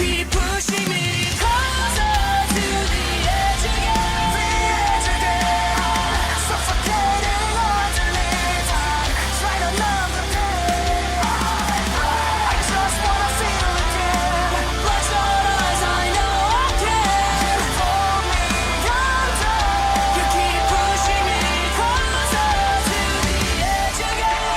keep pushing me closer to the edge again. The edge again. Suffocating underneath. Try to numb the pain. I just wanna feel again. Bloodshot eyes, I know I can. You pull me under. You keep pushing me closer to the edge again.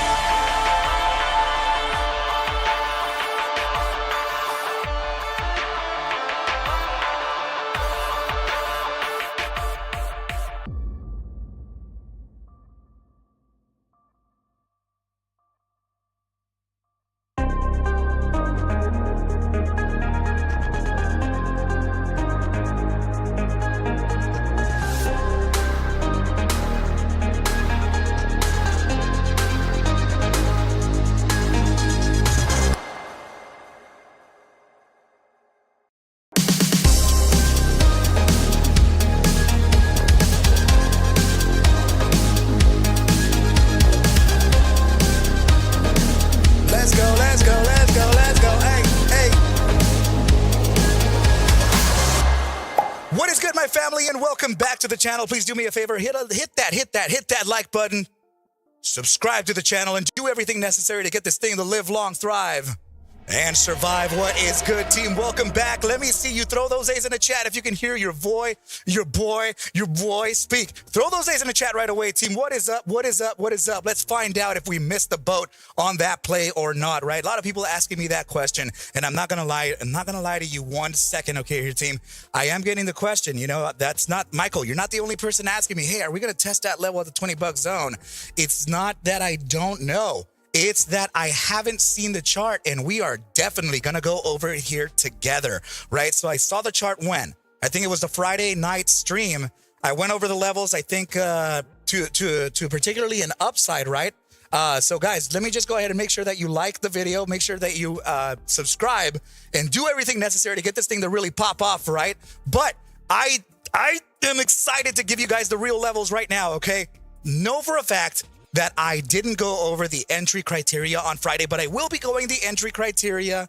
Let's go, let's go, let's go, let's go. Hey, hey. What is good, my family, and welcome back to the channel. Please do me a favor, hit that like button, subscribe to the channel, and do everything necessary to get this thing to live long, thrive, and survive. What is good, team? Welcome back. Let me see you throw those A's in the chat if you can hear your boy speak. Throw those A's in the chat right away, team. What is up? What is up? What is up? Let's find out if we missed the boat on that play or not, right? A lot of people asking me that question, and I'm not gonna lie. I'm not gonna lie to you 1 second, okay, here, team. I am getting the question. You know, that's not Michael. You're not the only person asking me. Hey, are we gonna test that level at the 20 buck zone? It's not that I don't know. It's that I haven't seen the chart, and we are definitely going to go over it here together, right? So I saw the chart when? I think it was the Friday night stream. I went over the levels, I think, to particularly an upside, right? So guys, let me just go ahead and make sure that you like the video, make sure that you subscribe, and do everything necessary to get this thing to really pop off, right? But I am excited to give you guys the real levels right now, okay? Know for a fact that I didn't go over the entry criteria on Friday, but I will be going the entry criteria.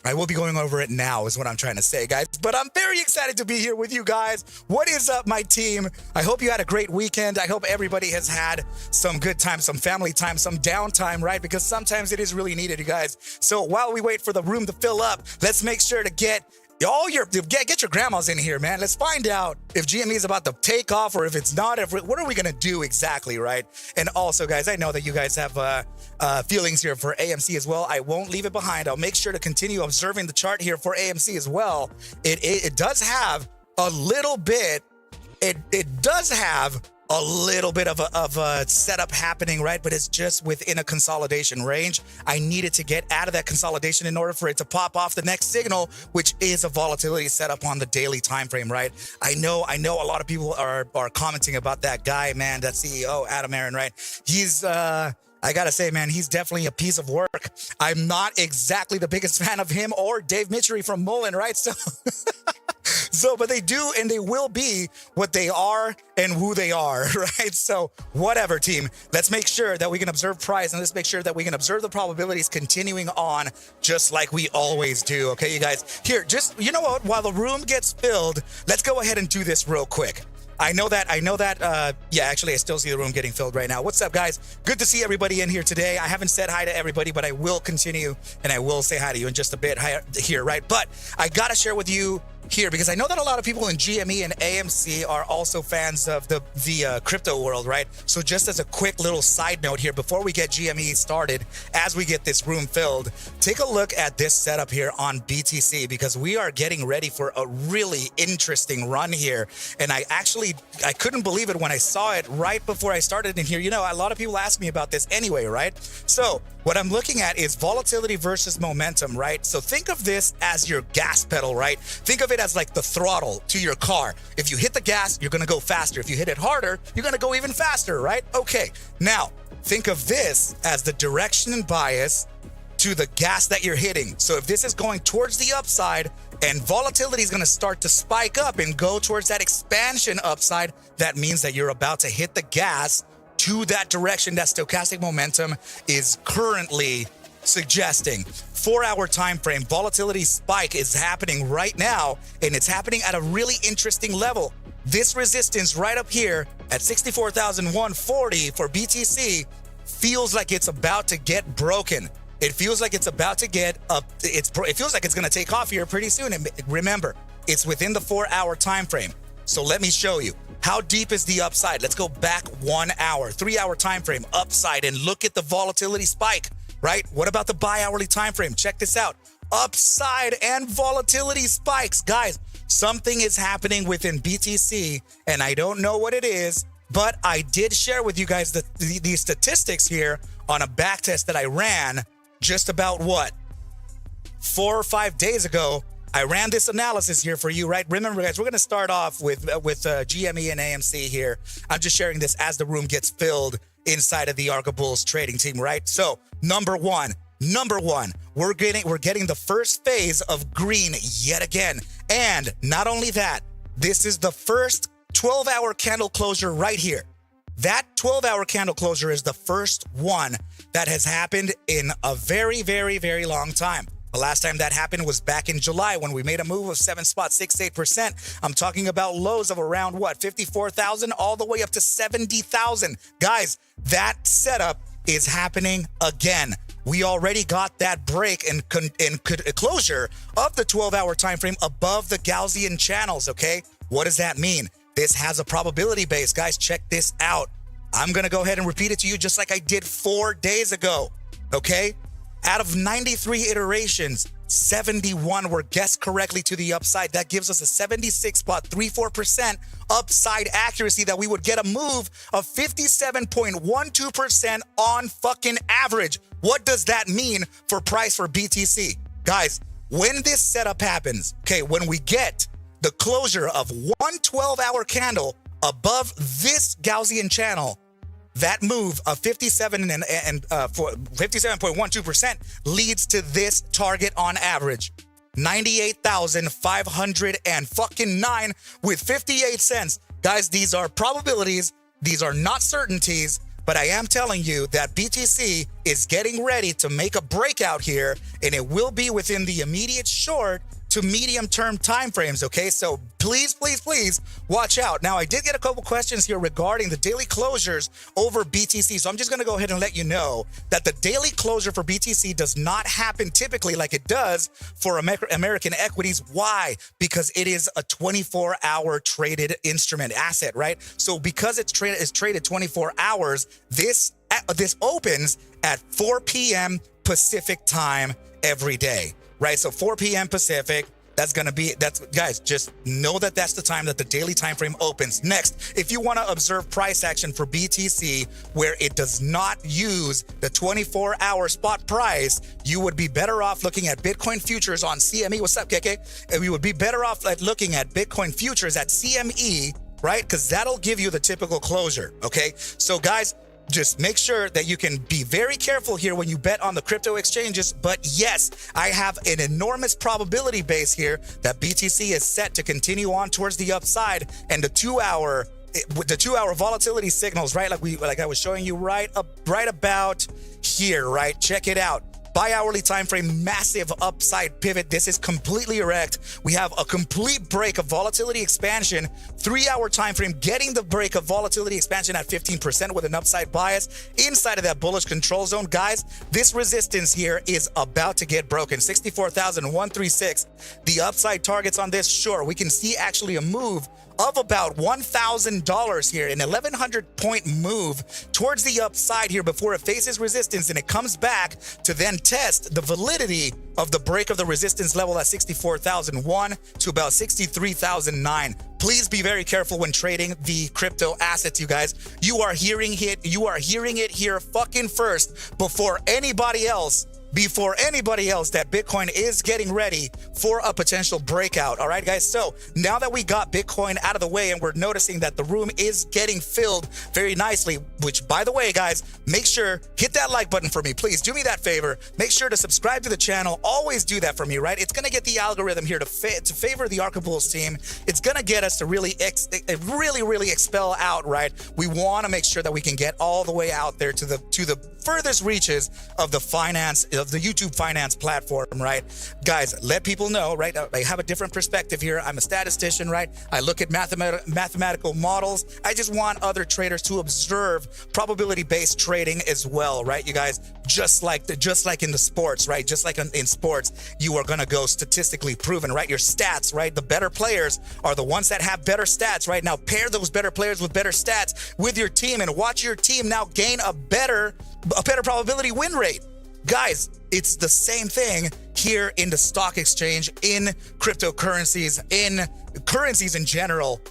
I will be going over it now is what I'm trying to say, guys. But I'm very excited to be here with you guys. What is up, my team? I hope you had a great weekend. I hope everybody has had some good time, some family time, some downtime, right? Because sometimes it is really needed, you guys. So while we wait for the room to fill up, let's make sure to get your grandmas in here, man. Let's find out if GME is about to take off or if it's not. What are we gonna do exactly, right? And also, guys, I know that you guys have feelings here for AMC as well. I won't leave it behind. I'll make sure to continue observing the chart here for AMC as well. It does have a little bit. It does have a little bit of a setup happening, right? But it's just within a consolidation range. I needed to get out of that consolidation in order for it to pop off the next signal, which is a volatility setup on the daily time frame, right? I know a lot of people are commenting about that guy, man, that CEO, Adam Aaron, right? He's I gotta say, man, he's definitely a piece of work. I'm not exactly the biggest fan of him or Dave Mitchery from Mullen, right? But they do and they will be what they are and who they are, right? So whatever, team. Let's make sure that we can observe price, and let's make sure that we can observe the probabilities continuing on just like we always do, okay, you guys? Here, just, you know what? While the room gets filled, let's go ahead and do this real quick. I know that, yeah, actually, I still see the room getting filled right now. What's up, guys? Good to see everybody in here today. I haven't said hi to everybody, but I will continue, and I will say hi to you in just a bit here, right? But I gotta share with you here, because I know that a lot of people in GME and AMC are also fans of the crypto world, right? So just as a quick little side note here, before we get GME started, as we get this room filled, take a look at this setup here on BTC, because we are getting ready for a really interesting run here. And I couldn't believe it when I saw it right before I started in here. You know, a lot of people ask me about this anyway, right? So what I'm looking at is volatility versus momentum, right? So think of this as your gas pedal, right? Think of it as like the throttle to your car. If you hit the gas, you're gonna go faster. If you hit it harder, you're gonna go even faster, right? Okay, now think of this as the direction and bias to the gas that you're hitting. So if this is going towards the upside and volatility is going to start to spike up and go towards that expansion upside, that means that you're about to hit the gas to that direction that stochastic momentum is currently suggesting. 4-hour time frame, volatility spike is happening right now, and it's happening at a really interesting level. This resistance right up here at 64,140 for BTC feels like it's about to get broken. It feels like it's about to get up. It feels like it's going to take off here pretty soon. And remember, it's within the 4-hour time frame. So let me show you. How deep is the upside? Let's go back 1 hour, 3-hour time frame upside, and look at the volatility spike, right? What about the bi-hourly time frame? Check this out. Upside and volatility spikes. Guys, something is happening within BTC, and I don't know what it is, but I did share with you guys the statistics here on a backtest that I ran just about 4 or 5 days ago. I ran this analysis here for you, right? Remember, guys, we're going to start off with GME and AMC here. I'm just sharing this as the room gets filled inside of the Arca Bulls trading team, right? So, number one, we're getting the first phase of green yet again. And not only that, this is the first 12-hour candle closure right here. That 12-hour candle closure is the first one that has happened in a very, very, very long time. The last time that happened was back in July when we made a move of 7.68%. I'm talking about lows of around 54,000 all the way up to 70,000. Guys, that setup is happening again. We already got that break and closure of the 12-hour time frame above the Gaussian channels, okay? What does that mean? This has a probability base. Guys, check this out. I'm going to go ahead and repeat it to you just like I did 4 days ago, okay? Out of 93 iterations, 71 were guessed correctly to the upside. That gives us a 76.34% upside accuracy that we would get a move of 57.12% on fucking average. What does that mean for price for BTC? Guys, when this setup happens, okay, when we get the closure of one 12-hour candle above this Gaussian channel, that move of 57.12% leads to this target on average, 98,509 with 58 cents. Guys, these are probabilities. These are not certainties, but I am telling you that BTC is getting ready to make a breakout here, and it will be within the immediate short to medium-term timeframes, okay? So please, please, please watch out. Now, I did get a couple questions here regarding the daily closures over BTC, so I'm just gonna go ahead and let you know that the daily closure for BTC does not happen typically like it does for American equities. Why? Because it is a 24-hour traded instrument asset, right? So because it's traded 24 hours, this opens at 4 p.m. Pacific time every day. Right, so 4 p.m. Pacific, guys, just know that that's the time that the daily time frame opens. Next, if you want to observe price action for BTC where it does not use the 24-hour spot price, you would be better off looking at Bitcoin futures on CME. What's up, KK? And we would be better off at looking at Bitcoin futures at CME, right? Because that'll give you the typical closure, okay? So, guys, just make sure that you can be very careful here when you bet on the crypto exchanges. But yes, I have an enormous probability base here that BTC is set to continue on towards the upside, and the 2-hour volatility signals, right? Like I was showing you right about here, right? Check it out. Bi-hourly time frame, massive upside pivot. This is completely erect. We have a complete break of volatility expansion. 3-hour time frame, getting the break of volatility expansion at 15% with an upside bias inside of that bullish control zone. Guys, this resistance here is about to get broken. 64,136. The upside targets on this, sure, we can see actually a move of about $1,000 here, an 1,100 point move towards the upside here before it faces resistance, and it comes back to then test the validity of the break of the resistance level at 64,001 to about 63,009. Please be very careful when trading the crypto assets, you guys. You are hearing it here fucking first before anybody else that Bitcoin is getting ready for a potential breakout. All right, guys. So now that we got Bitcoin out of the way and we're noticing that the room is getting filled very nicely, which, by the way, guys, make sure, hit that like button for me. Please do me that favor. Make sure to subscribe to the channel. Always do that for me, right? It's going to get the algorithm here to favor the Arca Bulls team. It's going to get us to really expel out, right? We want to make sure that we can get all the way out there to the furthest reaches of the finance, the YouTube finance platform, right? Guys, let people know, right? I have a different perspective here. I'm a statistician, right? I look at mathematical models. I just want other traders to observe probability-based trading as well, right? You guys, just like in the sports, right? Just like in sports, you are gonna go statistically proven, right? Your stats, right? The better players are the ones that have better stats, right? Now pair those better players with better stats with your team and watch your team now gain a better probability win rate. Guys, it's the same thing here in the stock exchange, in cryptocurrencies, in currencies in general,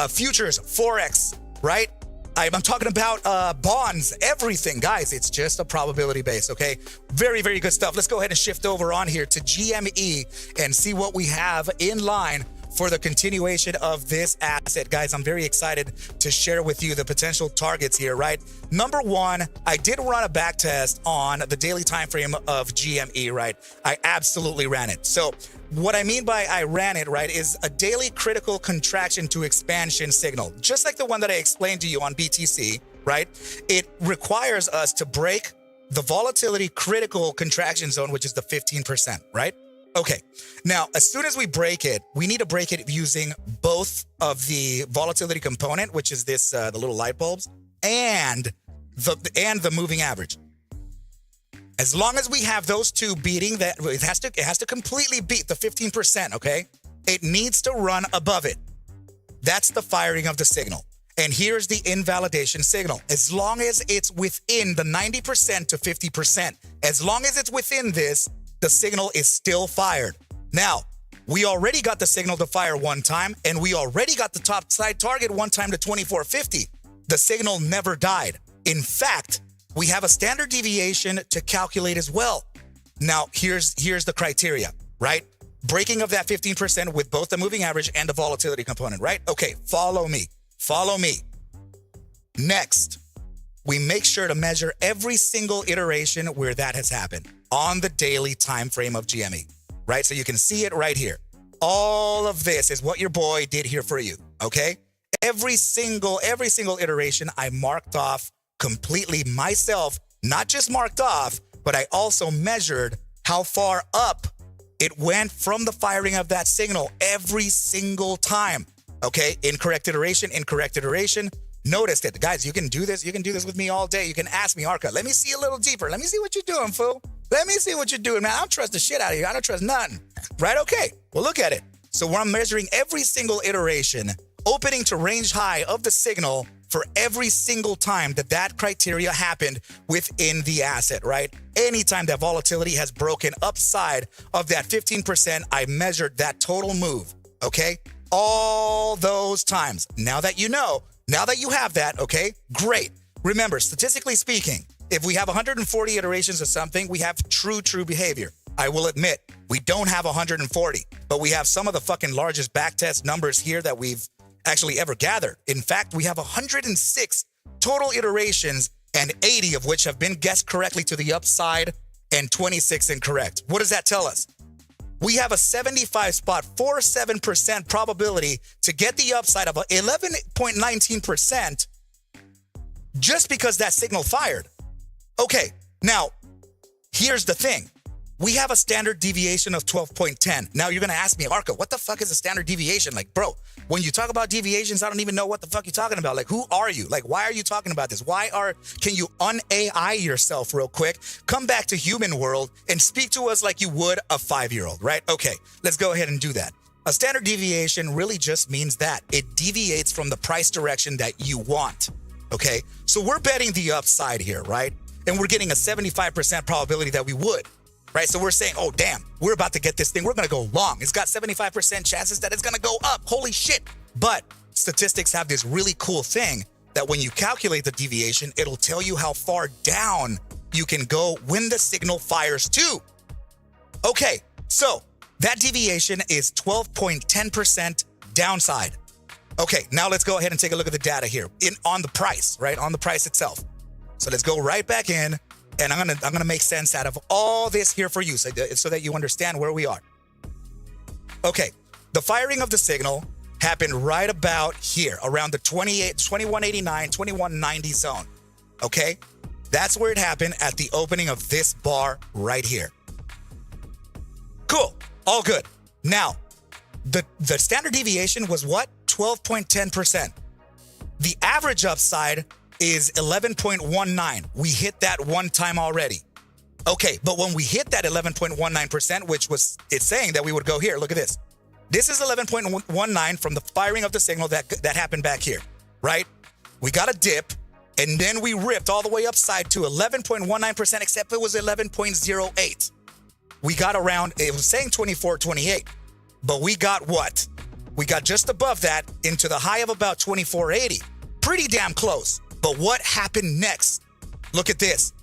futures, forex, right? I'm talking about bonds, everything. Guys, it's just a probability base, okay? Very, very good stuff. Let's go ahead and shift over on here to GME and see what we have in line for the continuation of this asset. Guys, I'm very excited to share with you the potential targets here, right? Number one, I did run a back test on the daily time frame of GME, right? I absolutely ran it. So what I mean by I ran it, right, is a daily critical contraction to expansion signal, just like the one that I explained to you on BTC, right? It requires us to break the volatility critical contraction zone, which is the 15%, right? Okay, now, as soon as we break it, we need to break it using both of the volatility component, which is this, the little light bulbs, and the moving average. As long as we have those two beating that, it has to completely beat the 15%, okay? It needs to run above it. That's the firing of the signal. And here's the invalidation signal. As long as it's within the 90% to 50%, as long as it's within this, the signal is still fired. Now, we already got the signal to fire one time, and we already got the top side target one time to 2450. The signal never died. In fact, we have a standard deviation to calculate as well. Now, here's the criteria, right? Breaking of that 15% with both the moving average and the volatility component, right? Okay, follow me. Follow me. Next, we make sure to measure every single iteration where that has happened on the daily time frame of GME, right? So you can see it right here. All of this is what your boy did here for you, okay? Every single iteration I marked off completely myself, not just marked off, but I also measured how far up it went from the firing of that signal every single time, okay? Incorrect iteration. Notice that, guys, you can do this. You can do this with me all day. You can ask me, Arca, let me see a little deeper. Let me see what you're doing, fool. Let me see what you're doing, man. I don't trust the shit out of you. I don't trust nothing. Right? Okay. Well, look at it. So I'm measuring every single iteration, opening to range high of the signal for every single time that criteria happened within the asset, right? Anytime that volatility has broken upside of that 15%, I measured that total move, okay? All those times. Now that you know, now that you have that, okay, great. Remember, statistically speaking, if we have 140 iterations of something, we have true behavior. I will admit, we don't have 140, but we have some of the fucking largest backtest numbers here that we've actually ever gathered. In fact, we have 106 total iterations and 80 of which have been guessed correctly to the upside and 26 incorrect. What does that tell us? We have a 75.47% probability to get the upside of 11.19% just because that signal fired. Okay, now, here's the thing. We have a standard deviation of 12.10. Now, you're going to ask me, Arca, what the fuck is a standard deviation? Like, bro, when you talk about deviations, I don't even know what the fuck you're talking about. Like, who are you? Like, why are you talking about this? Can you un-AI yourself real quick? Come back to human world and speak to us like you would a 5-year-old, right? Okay, let's go ahead and do that. A standard deviation really just means that it deviates from the price direction that you want, okay? So we're betting the upside here, right? And we're getting a 75% probability that we would. Right, so we're saying, oh, damn, we're about to get this thing. We're going to go long. It's got 75% chances that it's going to go up. Holy shit. But statistics have this really cool thing that when you calculate the deviation, it'll tell you how far down you can go when the signal fires too. Okay, so that deviation is 12.10% downside. Okay, now let's go ahead and take a look at the data here on the price, right? On the price itself. So let's go right back in. And I'm gonna make sense out of all this here for you so that you understand where we are. Okay, the firing of the signal happened right about here, around the 2189, 2190 zone. Okay, That's where it happened, at the opening of this bar right here. Cool. All good. Now, the standard deviation was what? 12.10%. The average upside is 11.19. We hit that one time already. Okay, but when we hit that 11.19%, which was, it's saying that we would go here. Look at this. This is 11.19 from the firing of the signal that happened back here, right? We got a dip, and then we ripped all the way upside to 11.19%, except it was 11.08. We got around, it was saying 24.28, but we got what? We got just above that into the high of about 24.80. Pretty damn close. But what happened next? Look at this.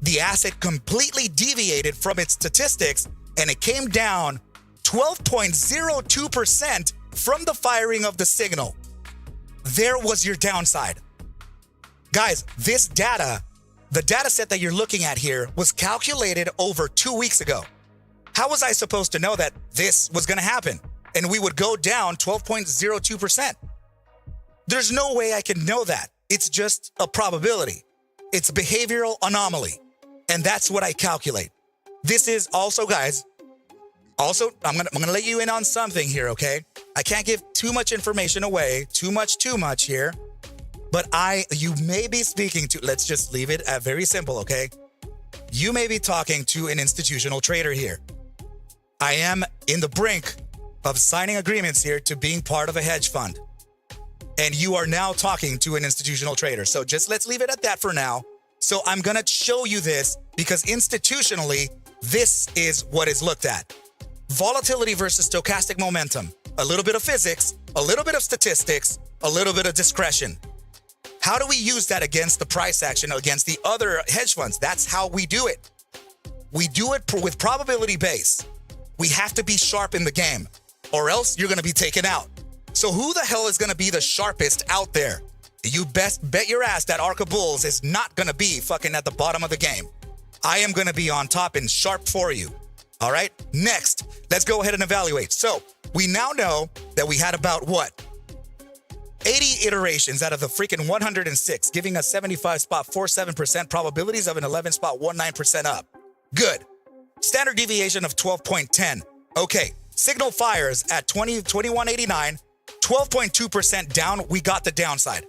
The asset completely deviated from its statistics, and it came down 12.02% from the firing of the signal. There was your downside. Guys, this data, the data set that you're looking at here, was calculated over 2 weeks ago. How was I supposed to know that this was going to happen and we would go down 12.02%? There's no way I can know that. It's just a probability. It's a behavioral anomaly. And that's what I calculate. This is also, guys, also, I'm gonna let you in on something here, okay? I can't give too much information away, too much here. But you may be speaking to, let's just leave it at very simple, okay? You may be talking to an institutional trader here. I am in the brink of signing agreements here to being part of a hedge fund. And you are now talking to an institutional trader. So just let's leave it at that for now. So I'm going to show you this because institutionally, this is what is looked at. Volatility versus stochastic momentum. A little bit of physics, a little bit of statistics, a little bit of discretion. How do we use that against the price action, against the other hedge funds? That's how we do it. We do it with probability base. We have to be sharp in the game, or else you're going to be taken out. So who the hell is going to be the sharpest out there? You best bet your ass that Arca Bulls is not going to be fucking at the bottom of the game. I am going to be on top and sharp for you. All right? Next, let's go ahead and evaluate. So we now know that we had about what? 80 iterations out of the freaking 106, giving us 75.47% probabilities of an 11.19% up. Good. Standard deviation of 12.10. Okay. Signal fires at 21.89, 12.2% down. We got the downside.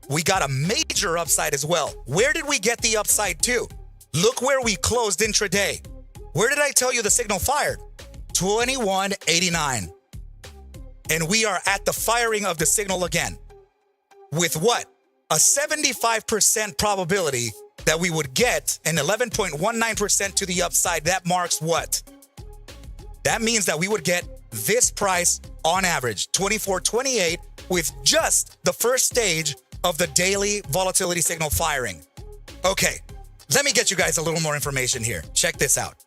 We got a major upside as well. Where did we get the upside to? Look where we closed intraday. Where did I tell you the signal fired? 21.89. And we are at the firing of the signal again. With what? A 75% probability that we would get an 11.19% to the upside. That marks what? That means that we would get this price on average, 24.28, with just the first stage of the daily volatility signal firing. Okay, let me get you guys a little more information here. Check this out.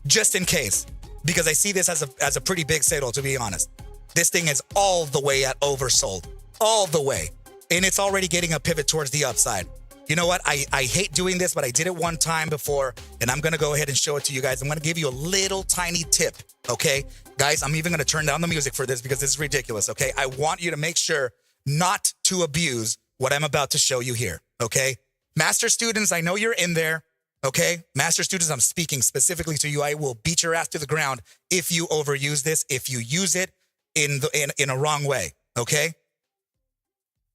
Just in case, because I see this as a pretty big signal, to be honest. This thing is all the way at oversold. All the way. And it's already getting a pivot towards the upside. You know what? I hate doing this, but I did it one time before, and I'm going to go ahead and show it to you guys. I'm going to give you a little tiny tip, okay? Guys, I'm even going to turn down the music for this because this is ridiculous, okay? I want you to make sure not to abuse what I'm about to show you here, okay? Master students, I know you're in there, okay? Master students, I'm speaking specifically to you. I will beat your ass to the ground if you overuse this, if you use it in a wrong way, okay?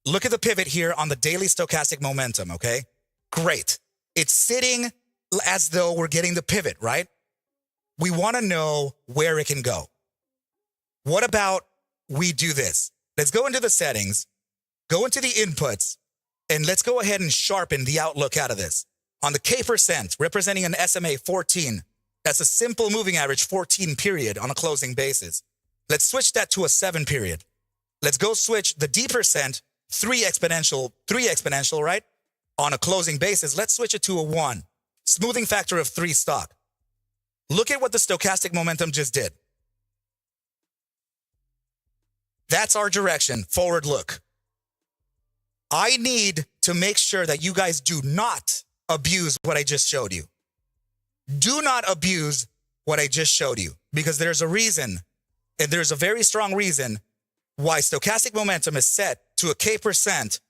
Look at the pivot here on the daily stochastic momentum, okay? Great. It's sitting as though we're getting the pivot, right? We want to know where it can go. What about we do this? Let's go into the settings, go into the inputs, and let's go ahead and sharpen the outlook out of this. On the K%, representing an SMA 14, that's a simple moving average 14 period on a closing basis. Let's switch that to a 7 period. Let's go switch the D%, 3 exponential, right? On a closing basis, let's switch it to a 1. Smoothing factor of 3 stock. Look at what the stochastic momentum just did. That's our direction, forward look. I need to make sure that you guys do not abuse what I just showed you. Do not abuse what I just showed you, because there's a reason, and there's a very strong reason why stochastic momentum is set to a K%,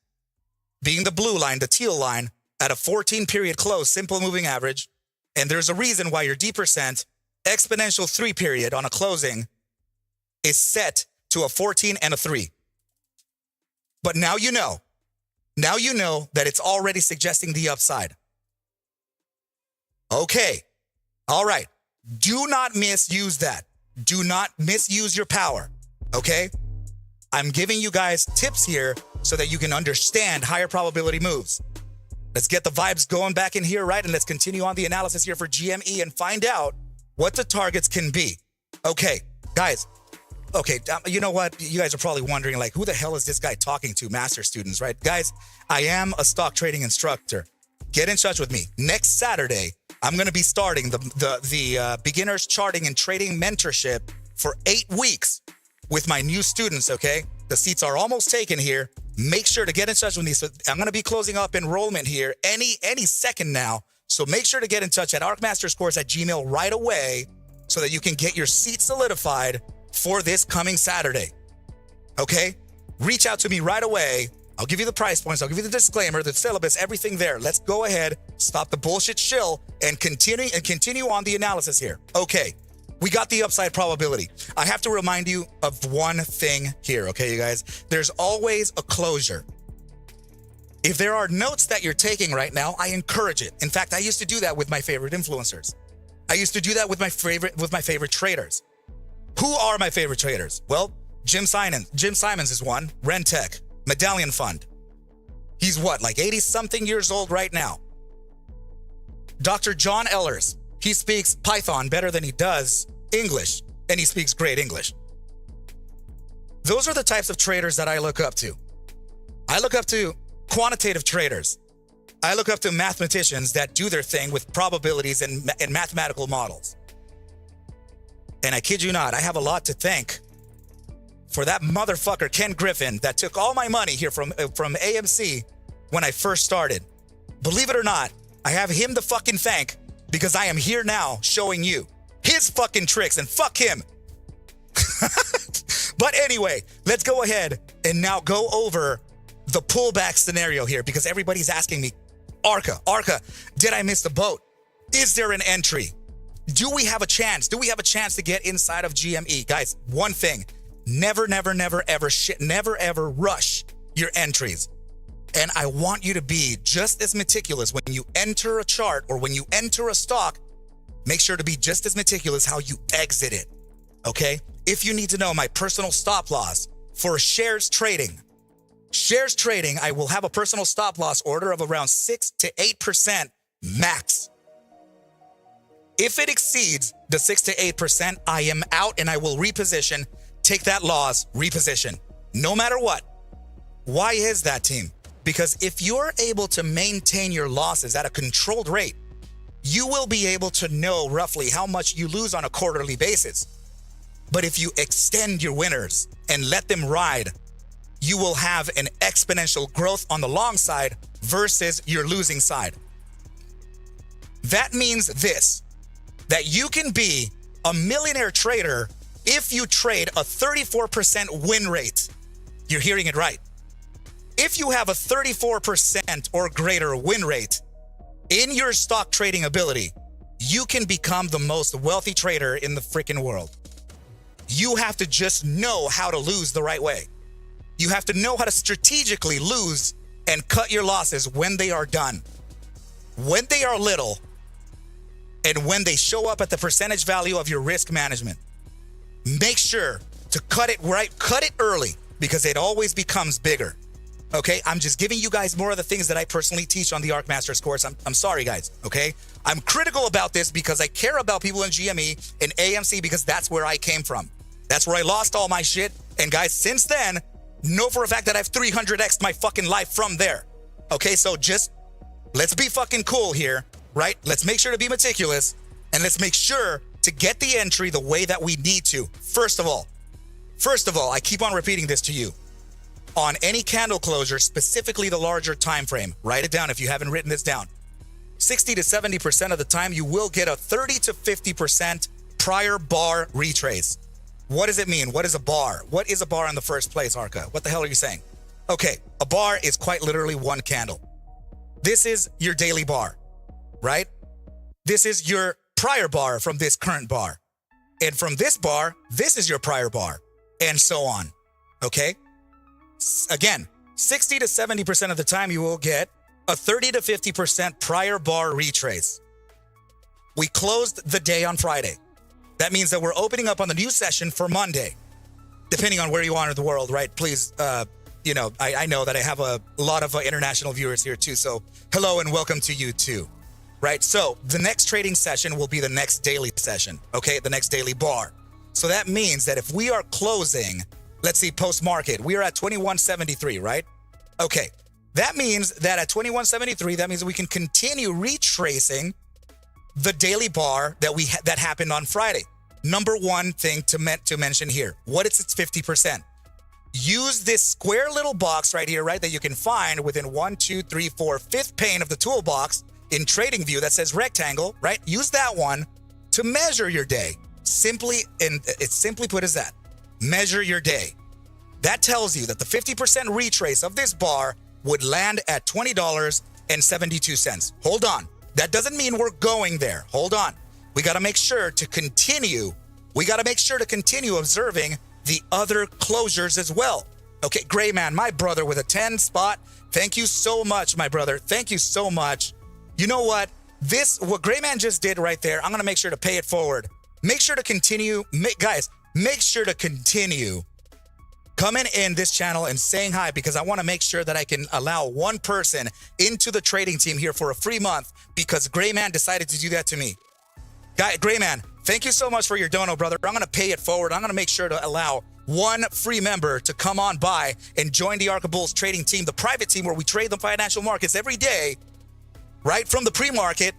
being the blue line, the teal line, at a 14 period close, simple moving average. And there's a reason why your D% exponential 3 period on a closing is set to a 14 and a 3. But now you know. Now you know that it's already suggesting the upside. Okay. All right. Do not misuse that. Do not misuse your power. Okay? I'm giving you guys tips here so that you can understand higher probability moves. Let's get the vibes going back in here, right? And let's continue on the analysis here for GME and find out what the targets can be. Okay, guys. Okay, you know what? You guys are probably wondering, like, who the hell is this guy talking to? Master students, right? Guys, I am a stock trading instructor. Get in touch with me. Next Saturday, I'm going to be starting the beginners charting and trading mentorship for 8 weeks with my new students, okay? The seats are almost taken here. Make sure to get in touch with me. So I'm going to be closing up enrollment here any second now. So make sure to get in touch at ArcMastersCourse@gmail right away so that you can get your seat solidified for this coming Saturday. Okay? Reach out to me right away. I'll give you the price points. I'll give you the disclaimer, the syllabus, everything there. Let's go ahead, stop the bullshit shill, and continue on the analysis here. Okay. We got the upside probability. I have to remind you of one thing here, okay, you guys? There's always a closure. If there are notes that you're taking right now, I encourage it. In fact, I used to do that with my favorite influencers. I used to do that with my favorite traders. Who are my favorite traders? Well, Jim Simons is one. Rentech, Medallion Fund. He's what, like 80-something years old right now. Dr. John Ehlers. He speaks Python better than he does English, and he speaks great English. Those are the types of traders that I look up to. I look up to quantitative traders. I look up to mathematicians that do their thing with probabilities and mathematical models. And I kid you not, I have a lot to thank for that motherfucker, Ken Griffin, that took all my money here from AMC when I first started. Believe it or not, I have him to fucking thank because I am here now showing you his fucking tricks, and fuck him. But anyway, let's go ahead and now go over the pullback scenario here because everybody's asking me, Arca, did I miss the boat? Is there an entry? Do we have a chance? Do we have a chance to get inside of GME? Guys, one thing, never ever rush your entries. And I want you to be just as meticulous when you enter a chart or when you enter a stock. Make sure to be just as meticulous how you exit it, okay? If you need to know my personal stop loss for shares trading, I will have a personal stop loss order of around 6 to 8% max. If it exceeds the 6 to 8%, I am out and I will reposition, take that loss, reposition, no matter what. Why is that, team? Because if you're able to maintain your losses at a controlled rate, you will be able to know roughly how much you lose on a quarterly basis. But if you extend your winners and let them ride, you will have an exponential growth on the long side versus your losing side. That means this, that you can be a millionaire trader if you trade a 34% win rate. You're hearing it right. If you have a 34% or greater win rate in your stock trading ability, you can become the most wealthy trader in the freaking world. You have to just know how to lose the right way. You have to know how to strategically lose and cut your losses when they are done. When they are little and when they show up at the percentage value of your risk management. Make sure to cut it right, cut it early because it always becomes bigger. Okay, I'm just giving you guys more of the things that I personally teach on the ArcMasters course. I'm sorry, guys, okay? I'm critical about this because I care about people in GME and AMC because that's where I came from. That's where I lost all my shit. And guys, since then, know for a fact that I've 300x'd my fucking life from there. Okay, so just let's be fucking cool here, right? Let's make sure to be meticulous and let's make sure to get the entry the way that we need to. First of all, I keep on repeating this to you. On any candle closure, specifically the larger time frame, write it down if you haven't written this down. 60 to 70% of the time, you will get a 30 to 50% prior bar retrace. What does it mean? What is a bar? What is a bar in the first place, Arca? What the hell are you saying? Okay, a bar is quite literally one candle. This is your daily bar, right? This is your prior bar from this current bar. And from this bar, this is your prior bar, and so on. Okay? Again, 60 to 70% of the time you will get a 30 to 50% prior bar retrace. We closed the day on Friday. That means that we're opening up on the new session for Monday, depending on where you are in the world, right? Please, I know that I have a lot of international viewers here too. So hello and welcome to you too, right? So the next trading session will be the next daily session, okay? The next daily bar. So that means that if we are closing, let's see, post-market, we are at 2173, right? Okay, that means that at 2173, that means we can continue retracing the daily bar that happened on Friday. Number one thing to mention here, what is its 50%? Use this square little box right here, right, that you can find within 1, 2, 3, 4, fifth pane of the toolbox in Trading View that says rectangle, right? Use that one to measure your day. Simply, and it's simply put as that. Measure your day. That tells you that the 50% retrace of this bar would land at $20.72. Hold on. That doesn't mean we're going there. Hold on. We got to make sure to continue. We got to make sure to continue observing the other closures as well. Okay, Gray Man, my brother with a 10 spot. Thank you so much, my brother. Thank you so much. You know what? What Gray Man just did right there, I'm going to make sure to pay it forward. Make sure to continue. Guys, make sure to continue coming in this channel and saying hi, because I want to make sure that I can allow one person into the trading team here for a free month, because Gray Man decided to do that to me. Gray Man, thank you so much for your dono, brother. I'm going to pay it forward. I'm going to make sure to allow one free member to come on by and join the Arca Bulls trading team, the private team where we trade the financial markets every day, right from the pre-market.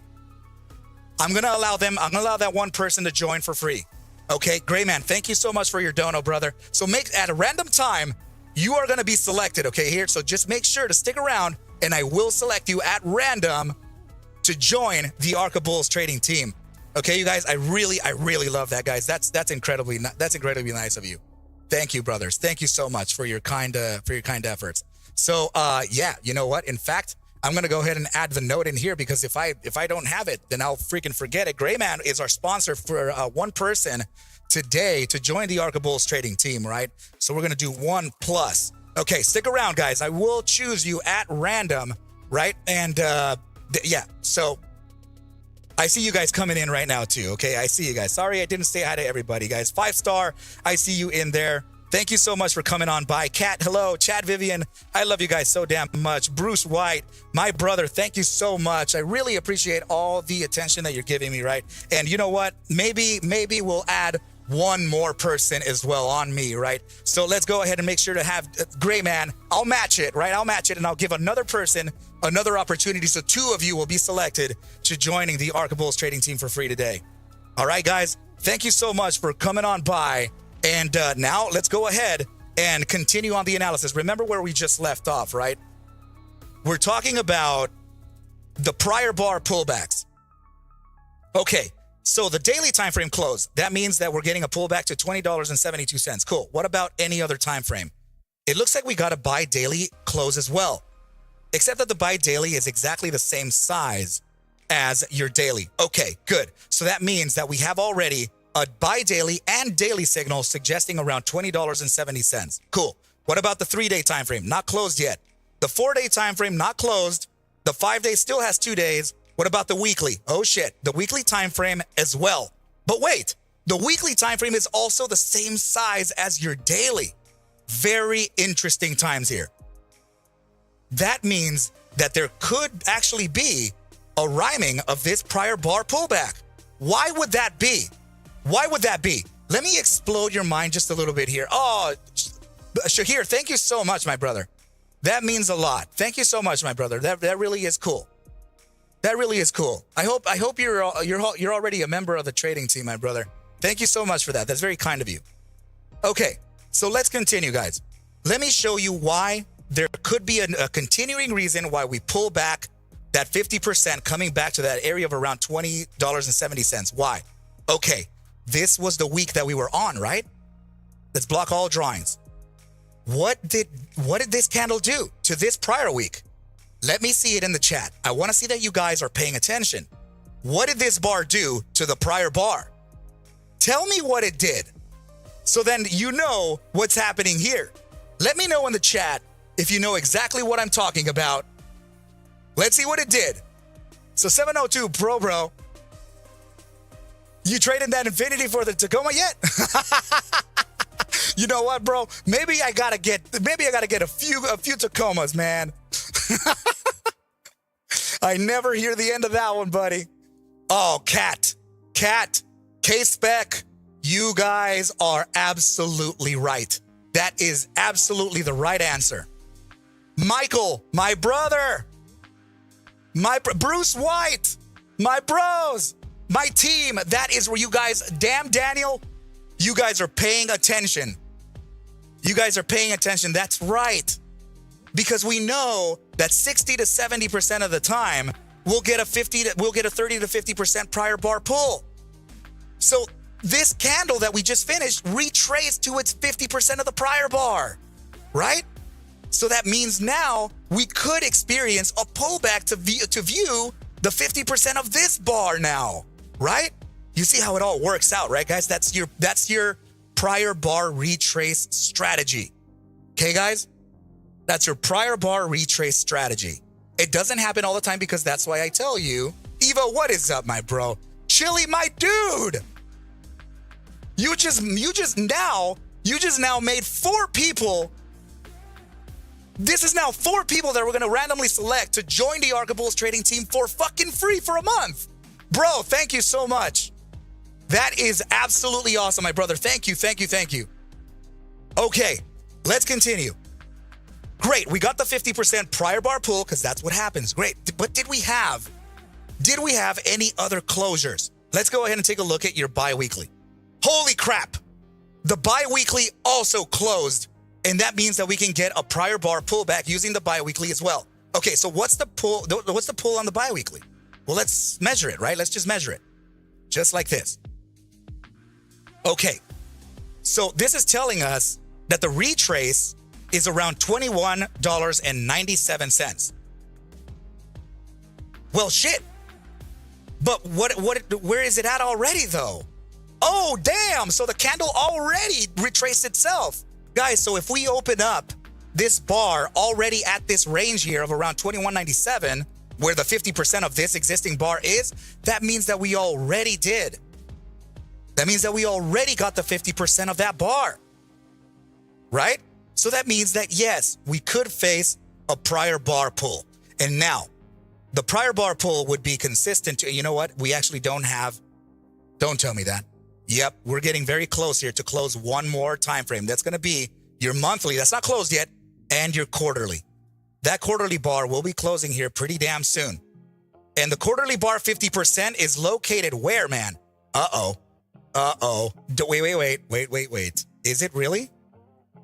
I'm going to allow that one person to join for free. Okay, Gray Man, thank you so much for your dono, brother. So at a random time, you are going to be selected, okay, here. So just make sure to stick around, and I will select you at random to join the Arca Bulls trading team. Okay, you guys, I really love that, guys. That's incredibly nice of you. Thank you, brothers. Thank you so much for your kind efforts. So, yeah, you know what? In fact, I'm going to go ahead and add the note in here, because if I don't have it, then I'll freaking forget it. Gray Man is our sponsor for one person today to join the Arca Bulls trading team, right? So we're going to do 1+. Okay, stick around, guys. I will choose you at random, right? And yeah, so I see you guys coming in right now too, okay? I see you guys. Sorry I didn't say hi to everybody, guys. 5-star, I see you in there. Thank you so much for coming on by. Kat, hello. Chad Vivian, I love you guys so damn much. Bruce White, my brother, thank you so much. I really appreciate all the attention that you're giving me, right? And you know what? Maybe we'll add one more person as well on me, right? So let's go ahead and make sure to have Gray Man. I'll match it, right? I'll match it, and I'll give another person another opportunity. So 2 of you will be selected to joining the Arca Bulls trading team for free today. All right, guys. Thank you so much for coming on by. And now let's go ahead and continue on the analysis. Remember where we just left off, right? We're talking about the prior bar pullbacks. Okay, so the daily time frame closed. That means that we're getting a pullback to $20.72. Cool. What about any other time frame? It looks like we got a buy daily close as well, except that the buy daily is exactly the same size as your daily. Okay, good. So that means that we have already a buy daily and daily signal suggesting around $20.70. Cool. What about the 3-day time frame? Not closed yet. The 4-day time frame not closed. The 5-day still has 2 days. What about the weekly? Oh shit, the weekly time frame as well. But wait, the weekly time frame is also the same size as your daily. Very interesting times here. That means that there could actually be a rhyming of this prior bar pullback. Why would that be? Why would that be? Let me explode your mind just a little bit here. Oh, Shahir, thank you so much, my brother. That means a lot. Thank you so much, my brother. That really is cool. That really is cool. I hope you're already a member of the trading team, my brother. Thank you so much for that. That's very kind of you. Okay, so let's continue, guys. Let me show you why there could be a continuing reason why we pull back that 50%, coming back to that area of around $20.70. Why? Okay, this was the week that we were on, right? Let's block all drawings. What did this candle do to this prior week? Let me see it in the chat. I want to see that you guys are paying attention. What did this bar do to the prior bar? Tell me what it did. So then you know what's happening here. Let me know in the chat if you know exactly what I'm talking about. Let's see what it did. So 702 Bro, you traded that Infinity for the Tacoma yet? You know what, bro? Maybe I gotta get a few Tacomas, man. I never hear the end of that one, buddy. Oh, Cat, K-Spec, you guys are absolutely right. That is absolutely the right answer. Michael, my brother, Bruce White, my bros, my team. That is where you guys, damn Daniel, you guys are paying attention. You guys are paying attention. That's right. Because we know that 60 to 70% of the time, we'll get a 30 to 50% prior bar pull. So this candle that we just finished retraced to its 50% of the prior bar, right? So that means now we could experience a pullback to view the 50% of this bar now, right? You see how it all works out, right, guys? That's your prior bar retrace strategy. Okay, guys? That's your prior bar retrace strategy. It doesn't happen all the time because that's why I tell you, Evo, what is up, my bro? Chili, my dude. You just now made 4 people. This is now 4 people that we're going to randomly select to join the Arca Bulls trading team for fucking free for a month. Bro, thank you so much. That is absolutely awesome, my brother. Thank you. Okay, let's continue. Great, we got the 50% prior bar pull because that's what happens. Great, but did we have any other closures? Let's go ahead and take a look at your bi-weekly. Holy crap, the bi-weekly also closed, and that means that we can get a prior bar pullback using the bi-weekly as well. Okay, so what's the pull on the bi-weekly? Well, let's measure it, right? Let's just measure it, just like this. Okay, so this is telling us that the retrace is around $21.97. Well, shit. But where is it at already though? Oh, damn. So the candle already retraced itself. Guys, so if we open up this bar already at this range here of around $21.97, where the 50% of this existing bar is, that means that we already did. That means that we already got the 50% of that bar, right? So that means that, yes, we could face a prior bar pull. And now, the prior bar pull would be consistent to, you know what? We actually don't tell me that. Yep, we're getting very close here to close one more time frame. That's going to be your monthly, that's not closed yet, and your quarterly. That quarterly bar will be closing here pretty damn soon. And the quarterly bar 50% is located where, man? Uh-oh. Wait. Is it really?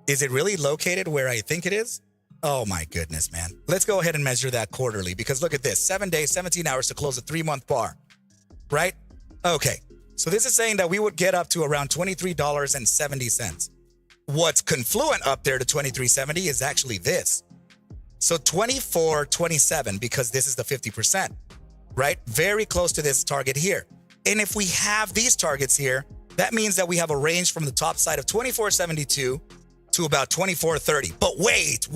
Is it really located where I think it is? Oh my goodness, man. Let's go ahead and measure that quarterly because look at this. 7 days, 17 hours to close a 3-month bar, right? Okay, so this is saying that we would get up to around $23.70. What's confluent up there to $23.70 is actually this. So $24.27 because this is the 50%, right? Very close to this target here. And if we have these targets here, that means that we have a range from the top side of $24.72 to about $24.30. But wait.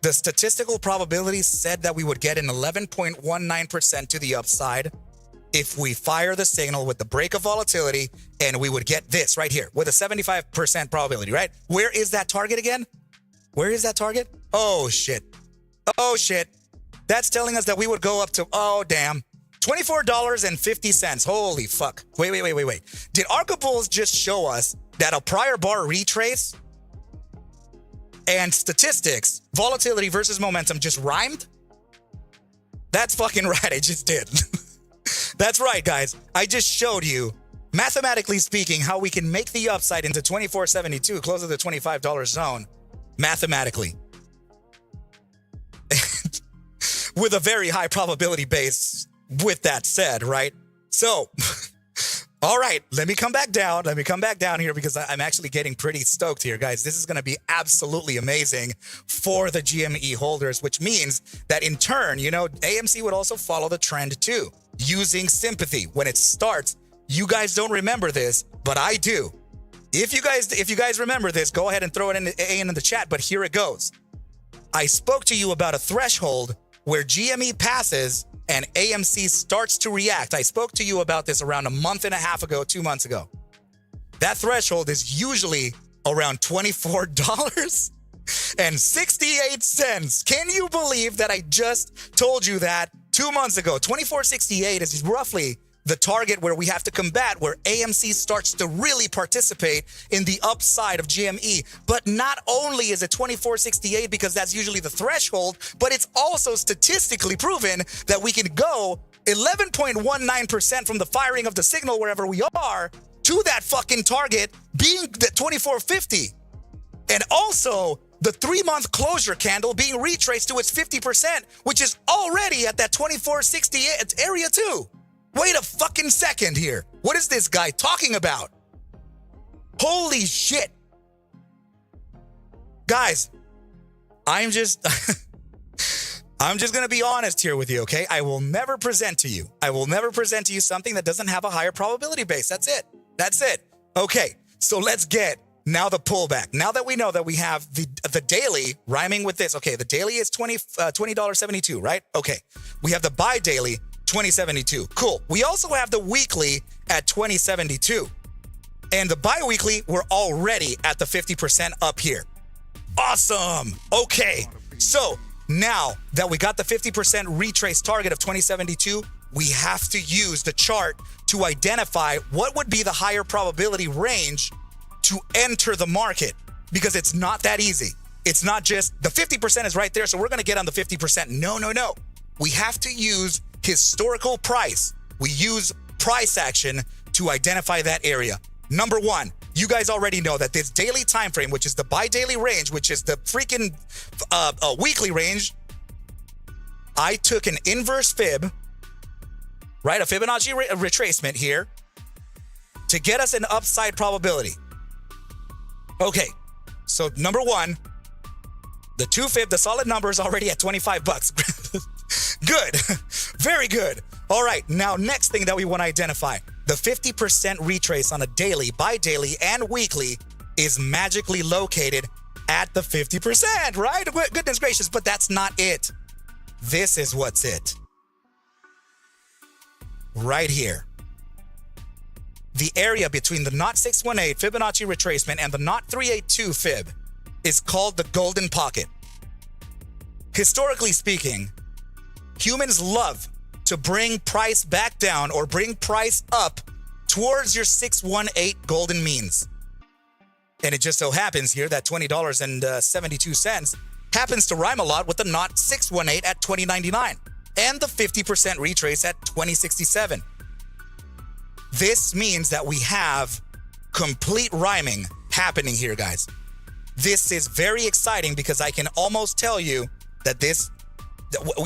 The statistical probability said that we would get an 11.19% to the upside if we fire the signal with the break of volatility, and we would get this right here with a 75% probability, right? Where is that target again? Where is that target? Oh, shit. That's telling us that we would go up to, oh, damn, $24.50. Holy fuck. Wait. Did Arca Bulls just show us that a prior bar retrace and statistics, volatility versus momentum just rhymed? That's fucking right, I just did. That's right, guys. I just showed you, mathematically speaking, how we can make the upside into $24.72, close to the $25 zone, mathematically. With a very high probability base, with that said, right? So, All right, let me come back down. Let me come back down here because I'm actually getting pretty stoked here, guys. This is going to be absolutely amazing for the GME holders, which means that in turn, you know, AMC would also follow the trend too, using sympathy. When it starts, you guys don't remember this, but I do. If you guys remember this, go ahead and throw it in the chat, but here it goes. I spoke to you about a threshold where GME passes and AMC starts to react. I spoke to you about this around a month and a half ago, 2 months ago. That threshold is usually around $24.68. Can you believe that I just told you that 2 months ago? $24.68 is roughly the target where we have to combat, where AMC starts to really participate in the upside of GME. But not only is it $24.68 because that's usually the threshold, but it's also statistically proven that we can go 11.19% from the firing of the signal wherever we are to that fucking target being the 24.50. And also the 3-month closure candle being retraced to its 50%, which is already at that 24.68 area too. Wait a fucking second here. What is this guy talking about? Holy shit. Guys, I'm just going to be honest here with you, okay? I will never present to you something that doesn't have a higher probability base. That's it. Okay, so let's get now the pullback. Now that we know that we have the daily rhyming with this. Okay, the daily is $20.72, right? Okay, we have the buy daily, $20.72. Cool. We also have the weekly at $20.72. And the bi-weekly, we're already at the 50% up here. Awesome. Okay. So now that we got the 50% retrace target of $20.72, we have to use the chart to identify what would be the higher probability range to enter the market, because it's not that easy. It's not just the 50% is right there, so we're going to get on the 50%. No. We have to use historical price. We use price action to identify that area. Number one, you guys already know that this daily time frame, which is the bi-daily range, which is the freaking weekly range, I took an inverse fib, right? A Fibonacci retracement here to get us an upside probability. Okay, so number one, the 2 fib, the solid number is already at $25. Good, very good. All right, now next thing that we want to identify, the 50% retrace on a daily, bi-daily, and weekly is magically located at the 50%, right? Goodness gracious, but that's not it. This is what's it. Right here. The area between the 0.618 Fibonacci retracement and the 0.382 fib is called the golden pocket. Historically speaking, humans love to bring price back down or bring price up towards your 618 golden means. And it just so happens here that $20.72 happens to rhyme a lot with the 0.618 at $20.99 and the 50% retrace at $20.67. This means that we have complete rhyming happening here, guys. This is very exciting because I can almost tell you that this,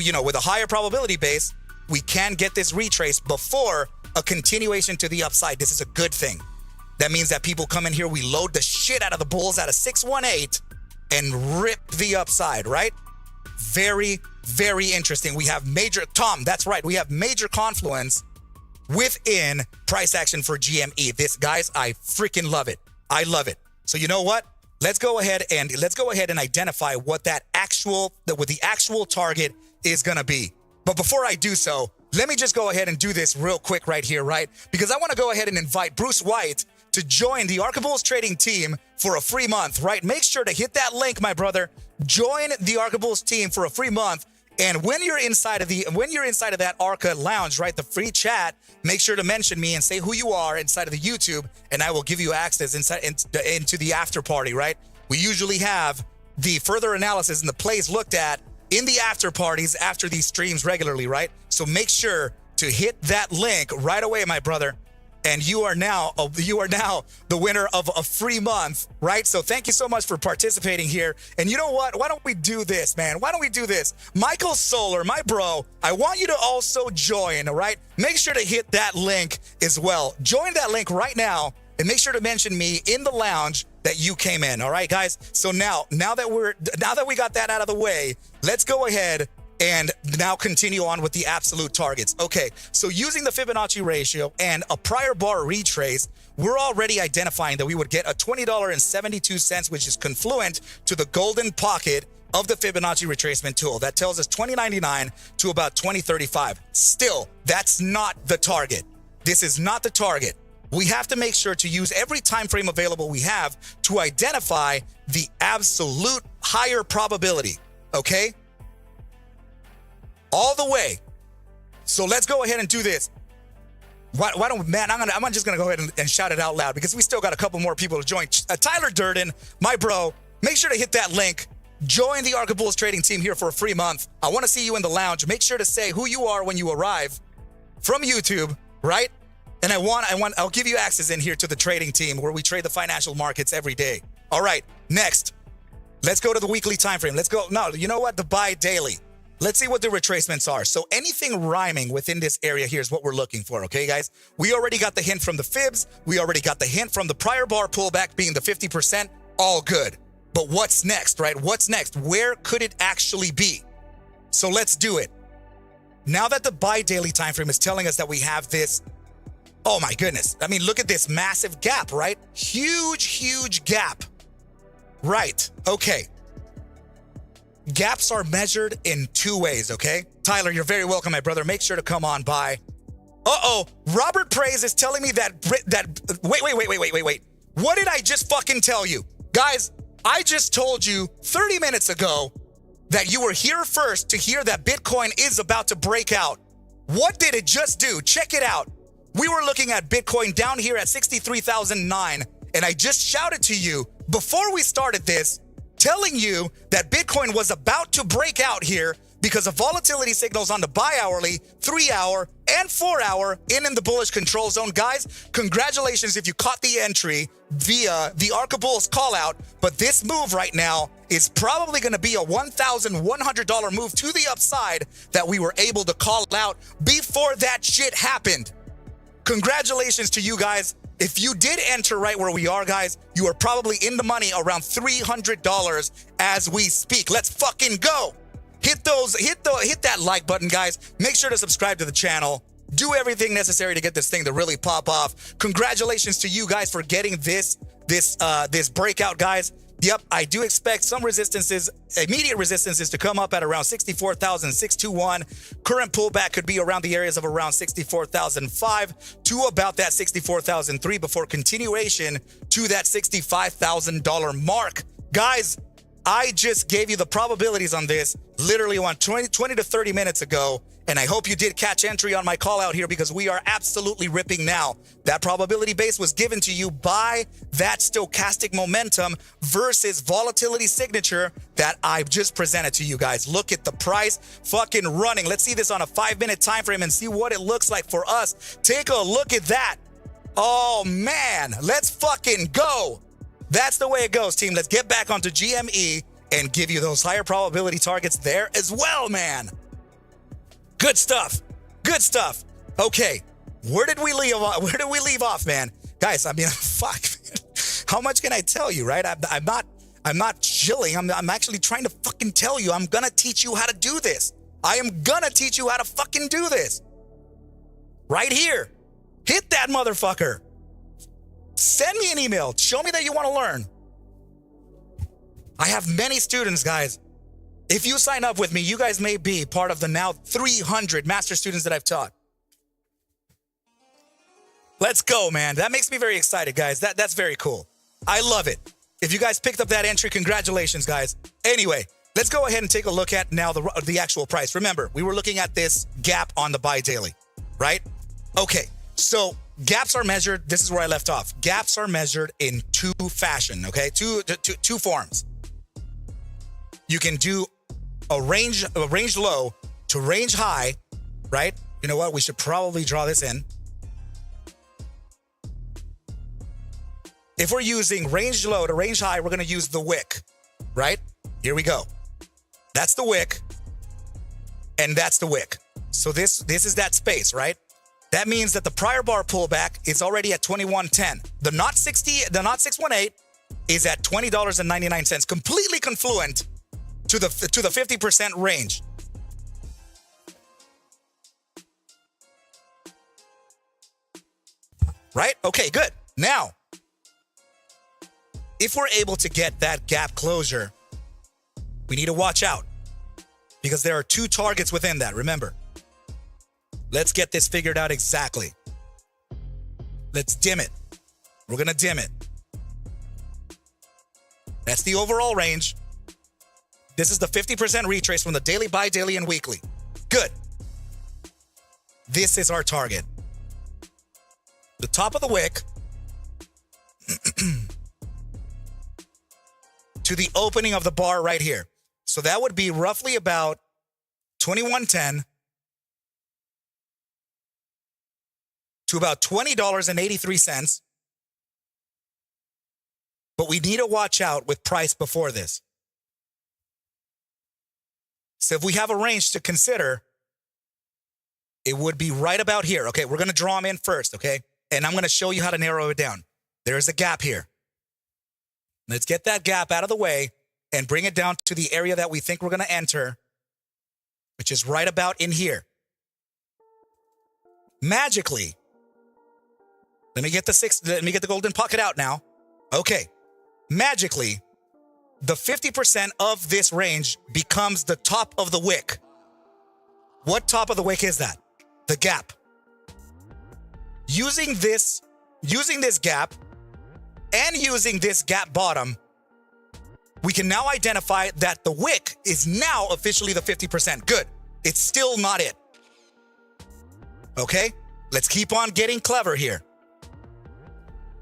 you know, with a higher probability base, we can get this retrace before a continuation to the upside. This is a good thing. That means that people come in here, we load the shit out of the bulls out of 618 and rip the upside, right? Very, very interesting. We have major, Tom, that's right. We have major confluence within price action for GME. This, guys, I freaking love it. I love it. So you know what? Let's go ahead and identify what that what the actual target is going to be. But before I do so, let me just go ahead and do this real quick right here, right? Because I want to go ahead and invite Bruce White to join the Arca Bulls trading team for a free month, right? Make sure to hit that link, my brother. Join the Arca Bulls team for a free month. And when you're inside of that Arca lounge, right, the free chat, make sure to mention me and say who you are inside of the YouTube, and I will give you access into the after party, right? We usually have the further analysis and the plays looked at in the after parties after these streams regularly, right? So make sure to hit that link right away, my brother. and you are now the winner of a free month, right? So thank you so much for participating here. And you know what? Why don't we do this, man? Why don't we do this? Michael Solar, my bro, I want you to also join, all right? Make sure to hit that link as well. Join that link right now and make sure to mention me in the lounge that you came in, all right, guys? So now that we got that out of the way, let's go ahead and now continue on with the absolute targets. Okay, so using the Fibonacci ratio and a prior bar retrace, we're already identifying that we would get a $20.72, which is confluent to the golden pocket of the Fibonacci retracement tool. That tells us $20.99 to about $20.35. Still, that's not the target. This is not the target. We have to make sure to use every time frame available we have to identify the absolute higher probability, okay? All the way. So let's go ahead and do this. Why don't, man, I'm just gonna go ahead and shout it out loud because we still got a couple more people to join. Tyler Durden, my bro, make sure to hit that link. Join the Arca Bulls trading team here for a free month. I want to see you in the lounge. Make sure to say who you are when you arrive from YouTube, right? And I'll give you access in here to the trading team where we trade the financial markets every day. All right, next, let's go to the weekly time frame. Let's go. No, you know what? The buy daily. Let's see what the retracements are. So anything rhyming within this area here is what we're looking for, okay, guys? We already got the hint from the fibs. We already got the hint from the prior bar pullback being the 50%. All good. But what's next, right? What's next? Where could it actually be? So let's do it. Now that the buy daily time frame is telling us that we have this, oh my goodness. I mean, look at this massive gap, right? Huge gap. Right. Okay. Gaps are measured in two ways, okay? Tyler, you're very welcome, my brother. Make sure to come on by. Robert Praise is telling me that wait. What did I just fucking tell you? Guys, I just told you 30 minutes ago that you were here first to hear that Bitcoin is about to break out. What did it just do? Check it out. We were looking at Bitcoin down here at 63,009, and I just shouted to you before we started this, telling you that Bitcoin was about to break out here because of volatility signals on the buy hourly, 3 hour, and 4 hour in the bullish control zone. Guys, congratulations if you caught the entry via the Arca Bulls call out, but this move right now is probably going to be a $1,100 move to the upside that we were able to call out before that shit happened. Congratulations to you guys. If you did enter right where we are, guys, you are probably in the money around $300 as we speak. Let's fucking go. Hit that like button, guys. Make sure to subscribe to the channel. Do everything necessary to get this thing to really pop off. Congratulations to you guys for getting this breakout, guys. Yep, I do expect some resistances, immediate resistances to come up at around 64,621. Current pullback could be around the areas of around 64,005 to about that 64,003 before continuation to that $65,000 mark. Guys, I just gave you the probabilities on this literally 20 to 30 minutes ago, and I hope you did catch entry on my call out here because we are absolutely ripping now. That probability base was given to you by that stochastic momentum versus volatility signature that I just presented to you guys. Look at the price fucking running. Let's see this on a 5-minute time frame and see what it looks like for us. Take a look at that. Oh man, let's fucking go. That's the way it goes, team. Let's get back onto GME and give you those higher probability targets there as well, man. Good stuff. Good stuff. Okay, where did we leave off, man? Guys, I mean, fuck, man. How much can I tell you, right? I'm not chilling. I'm actually trying to fucking tell you. I'm gonna teach you how to do this. I am gonna teach you how to fucking do this. Right here. Hit that motherfucker. Send me an email. Show me that you want to learn. I have many students, guys. If you sign up with me, you guys may be part of the now 300 master students that I've taught. Let's go, man. That makes me very excited, guys. That's very cool. I love it. If you guys picked up that entry, congratulations, guys. Anyway, let's go ahead and take a look at now the actual price. Remember, we were looking at this gap on the buy daily, right? Okay, so gaps are measured. This is where I left off. Gaps are measured in two fashion, okay? Two forms. You can do a range low to range high, right? You know what? We should probably draw this in. If we're using range low to range high, we're going to use the wick, right? Here we go. That's the wick, and that's the wick. So this is that space, right? That means that the prior bar pullback is already at 21.10. The not 618 is at $20.99, completely confluent to the 50% range. Right? Okay, good. Now, if we're able to get that gap closure, we need to watch out because there are two targets within that, remember. Let's get this figured out exactly. Let's dim it. We're going to dim it. That's the overall range. This is the 50% retrace from the daily, bi-daily, and weekly. Good. This is our target. The top of the wick to the opening of the bar right here. So that would be roughly about 21.10 to about $20.83. But we need to watch out with price before this. So if we have a range to consider, it would be right about here. Okay, we're going to draw them in first, okay? And I'm going to show you how to narrow it down. There's a gap here. Let's get that gap out of the way and bring it down to the area that we think we're going to enter, which is right about in here. Magically, let me get the golden pocket out now. Okay. Magically, the 50% of this range becomes the top of the wick. What top of the wick is that? The gap. Using this gap and using this gap bottom, we can now identify that the wick is now officially the 50%. Good. It's still not it. Okay? Let's keep on getting clever here.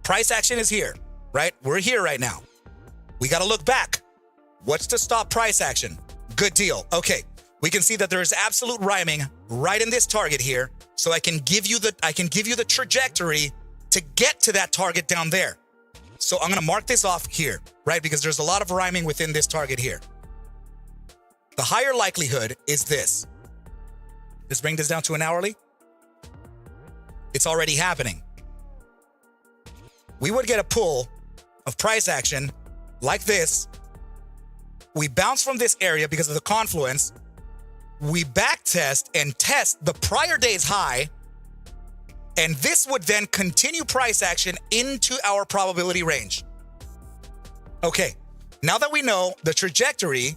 Price action is here, right? We're here right now. We got to look back. What's to stop price action? Good deal. Okay. We can see that there is absolute rhyming right in this target here. So I can give you the trajectory to get to that target down there. So I'm going to mark this off here, right? Because there's a lot of rhyming within this target here. The higher likelihood is this. Let's bring this down to an hourly. It's already happening. We would get a pull of price action like this. We bounce from this area because of the confluence. We back test and test the prior day's high. And this would then continue price action into our probability range. Okay, now that we know the trajectory,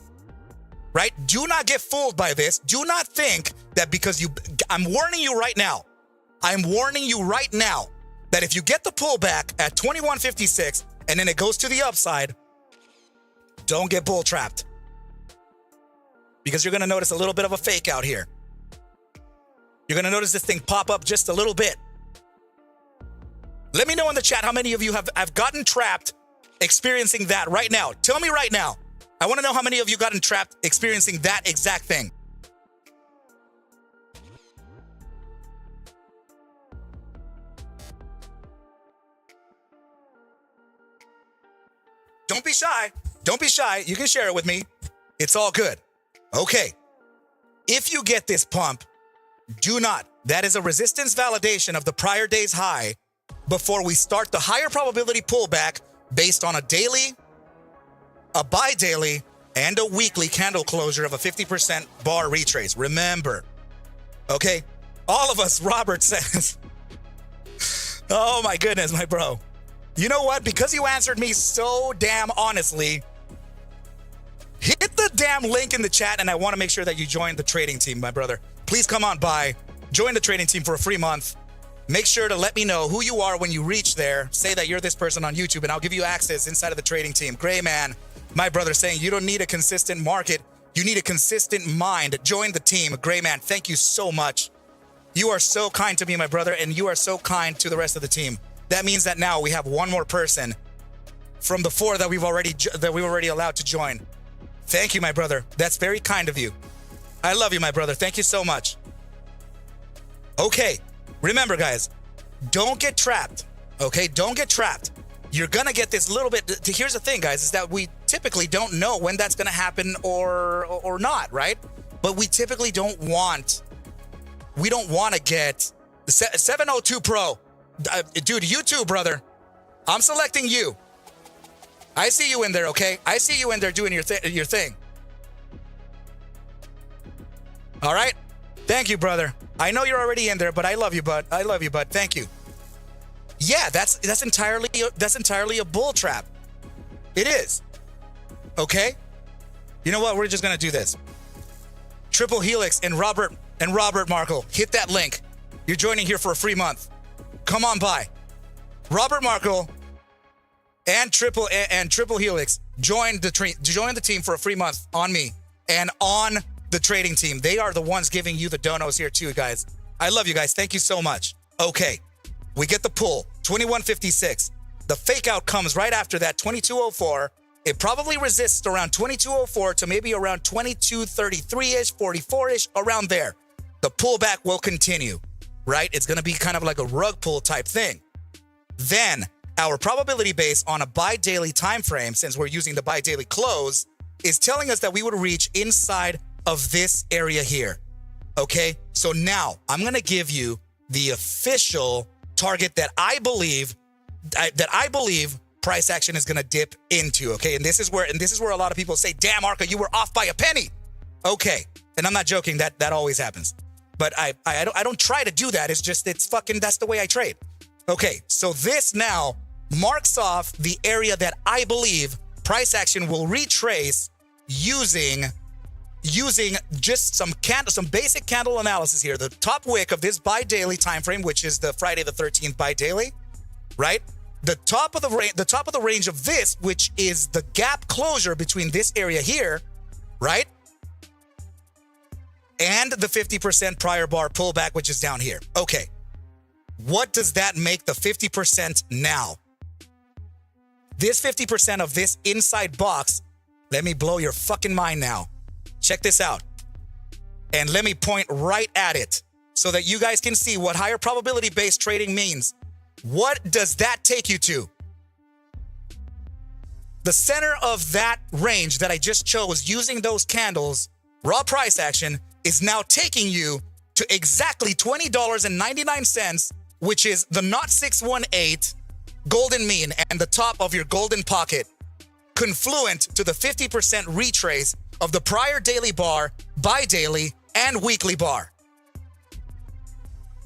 right? Do not get fooled by this. Do not think that because I'm warning you right now. I'm warning you right now that if you get the pullback at 21.56 and then it goes to the upside, don't get bull trapped. Because you're going to notice a little bit of a fake out here. You're going to notice this thing pop up just a little bit. Let me know in the chat how many of you have gotten trapped experiencing that right now. Tell me right now. I want to know how many of you gotten trapped experiencing that exact thing. Don't be shy. Don't be shy. You can share it with me. It's all good. Okay. If you get this pump, do not. That is a resistance validation of the prior day's high before we start the higher probability pullback based on a daily, a bi-daily, and a weekly candle closure of a 50% bar retrace. Remember. Okay. All of us, Robert says. Oh my goodness, my bro. You know what? Because you answered me so damn honestly, hit the damn link in the chat, and I want to make sure that you join the trading team, my brother. Please come on by. Join the trading team for a free month. Make sure to let me know who you are when you reach there. Say that you're this person on YouTube, and I'll give you access inside of the trading team. Gray man, my brother, saying you don't need a consistent market. You need a consistent mind. Join the team. Gray man, thank you so much. You are so kind to me, my brother, and you are so kind to the rest of the team. That means that now we have one more person from the four that we've already allowed to join. Thank you, my brother. That's very kind of you. I love you, my brother. Thank you so much. Okay. Remember, guys, don't get trapped. Okay? Don't get trapped. you're going to get this little bit. Here's the thing, guys, is that we typically don't know when that's going to happen or not, right? But we typically don't want to get the 702 Pro. Dude, you too, brother. I'm selecting you. I see you in there, okay? I see you in there doing your thing. All right? Thank you, brother. I know you're already in there, but I love you, bud. I love you, bud. Thank you. Yeah, that's entirely a bull trap. It is. Okay? You know what? We're just going to do this. Triple Helix and Robert Markle, hit that link. You're joining here for a free month. Come on by. Robert Markle and Triple Helix join the team for a free month on me and on the trading team. They are the ones giving you the donos here too, guys. I love you guys. Thank you so much. Okay, we get the pull, 2156. The fake out comes right after that, 2204. It probably resists around 2204 to maybe around 2233-ish, 44-ish, around there. The pullback will continue, right? It's going to be kind of like a rug pull type thing. Then our probability base on a buy daily time frame, since we're using the buy daily close, is telling us that we would reach inside of this area here. Okay, so now I'm going to give you the official target that I believe price action is going to dip into. Okay, and this is where a lot of people say, "Damn, Arca, you were off by a penny." Okay, and I'm not joking. That always happens, but I don't try to do that. That's the way I trade. Okay, so this now marks off the area that I believe price action will retrace using just some basic candle analysis here. The top wick of this buy daily time frame, which is the Friday the 13th buy daily, right? The top of the range of this, which is the gap closure between this area here, right? And the 50% prior bar pullback, which is down here. Okay. What does that make the 50% now? This 50% of this inside box, let me blow your fucking mind now. Check this out. And let me point right at it so that you guys can see what higher probability based trading means. What does that take you to? The center of that range that I just chose using those candles, raw price action, is now taking you to exactly $20.99, which is the 0618 golden mean and the top of your golden pocket, confluent to the 50% retrace of the prior daily bar, buy daily, and weekly bar.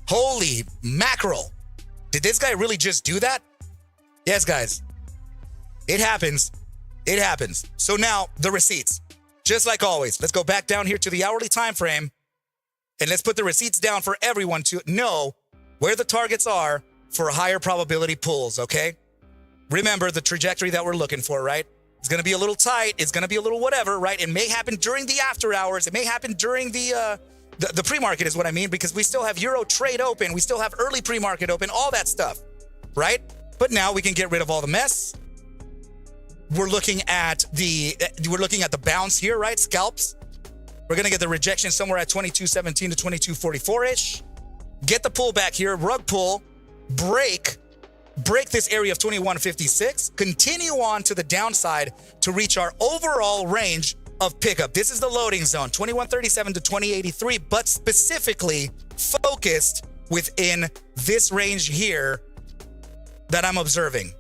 Holy mackerel. Did this guy really just do that? Yes, guys. It happens. It happens. So now the receipts. Just like always, let's go back down here to the hourly time frame and let's put the receipts down for everyone to know where the targets are for higher probability pulls, okay? Remember the trajectory that we're looking for, right? It's going to be a little tight. It's going to be a little whatever, right? It may happen during the after hours. It may happen during the pre-market is what I mean, because we still have Euro trade open. We still have early pre-market open, all that stuff, right? But now we can get rid of all the mess. We're looking at the bounce here, right? Scalps. We're going to get the rejection somewhere at 2217 to 2244-ish. Get the pullback here, rug pull, break this area of 2156, continue on to the downside to reach our overall range of pickup. This is the loading zone, 2137 to 2083, but specifically focused within this range here that I'm observing.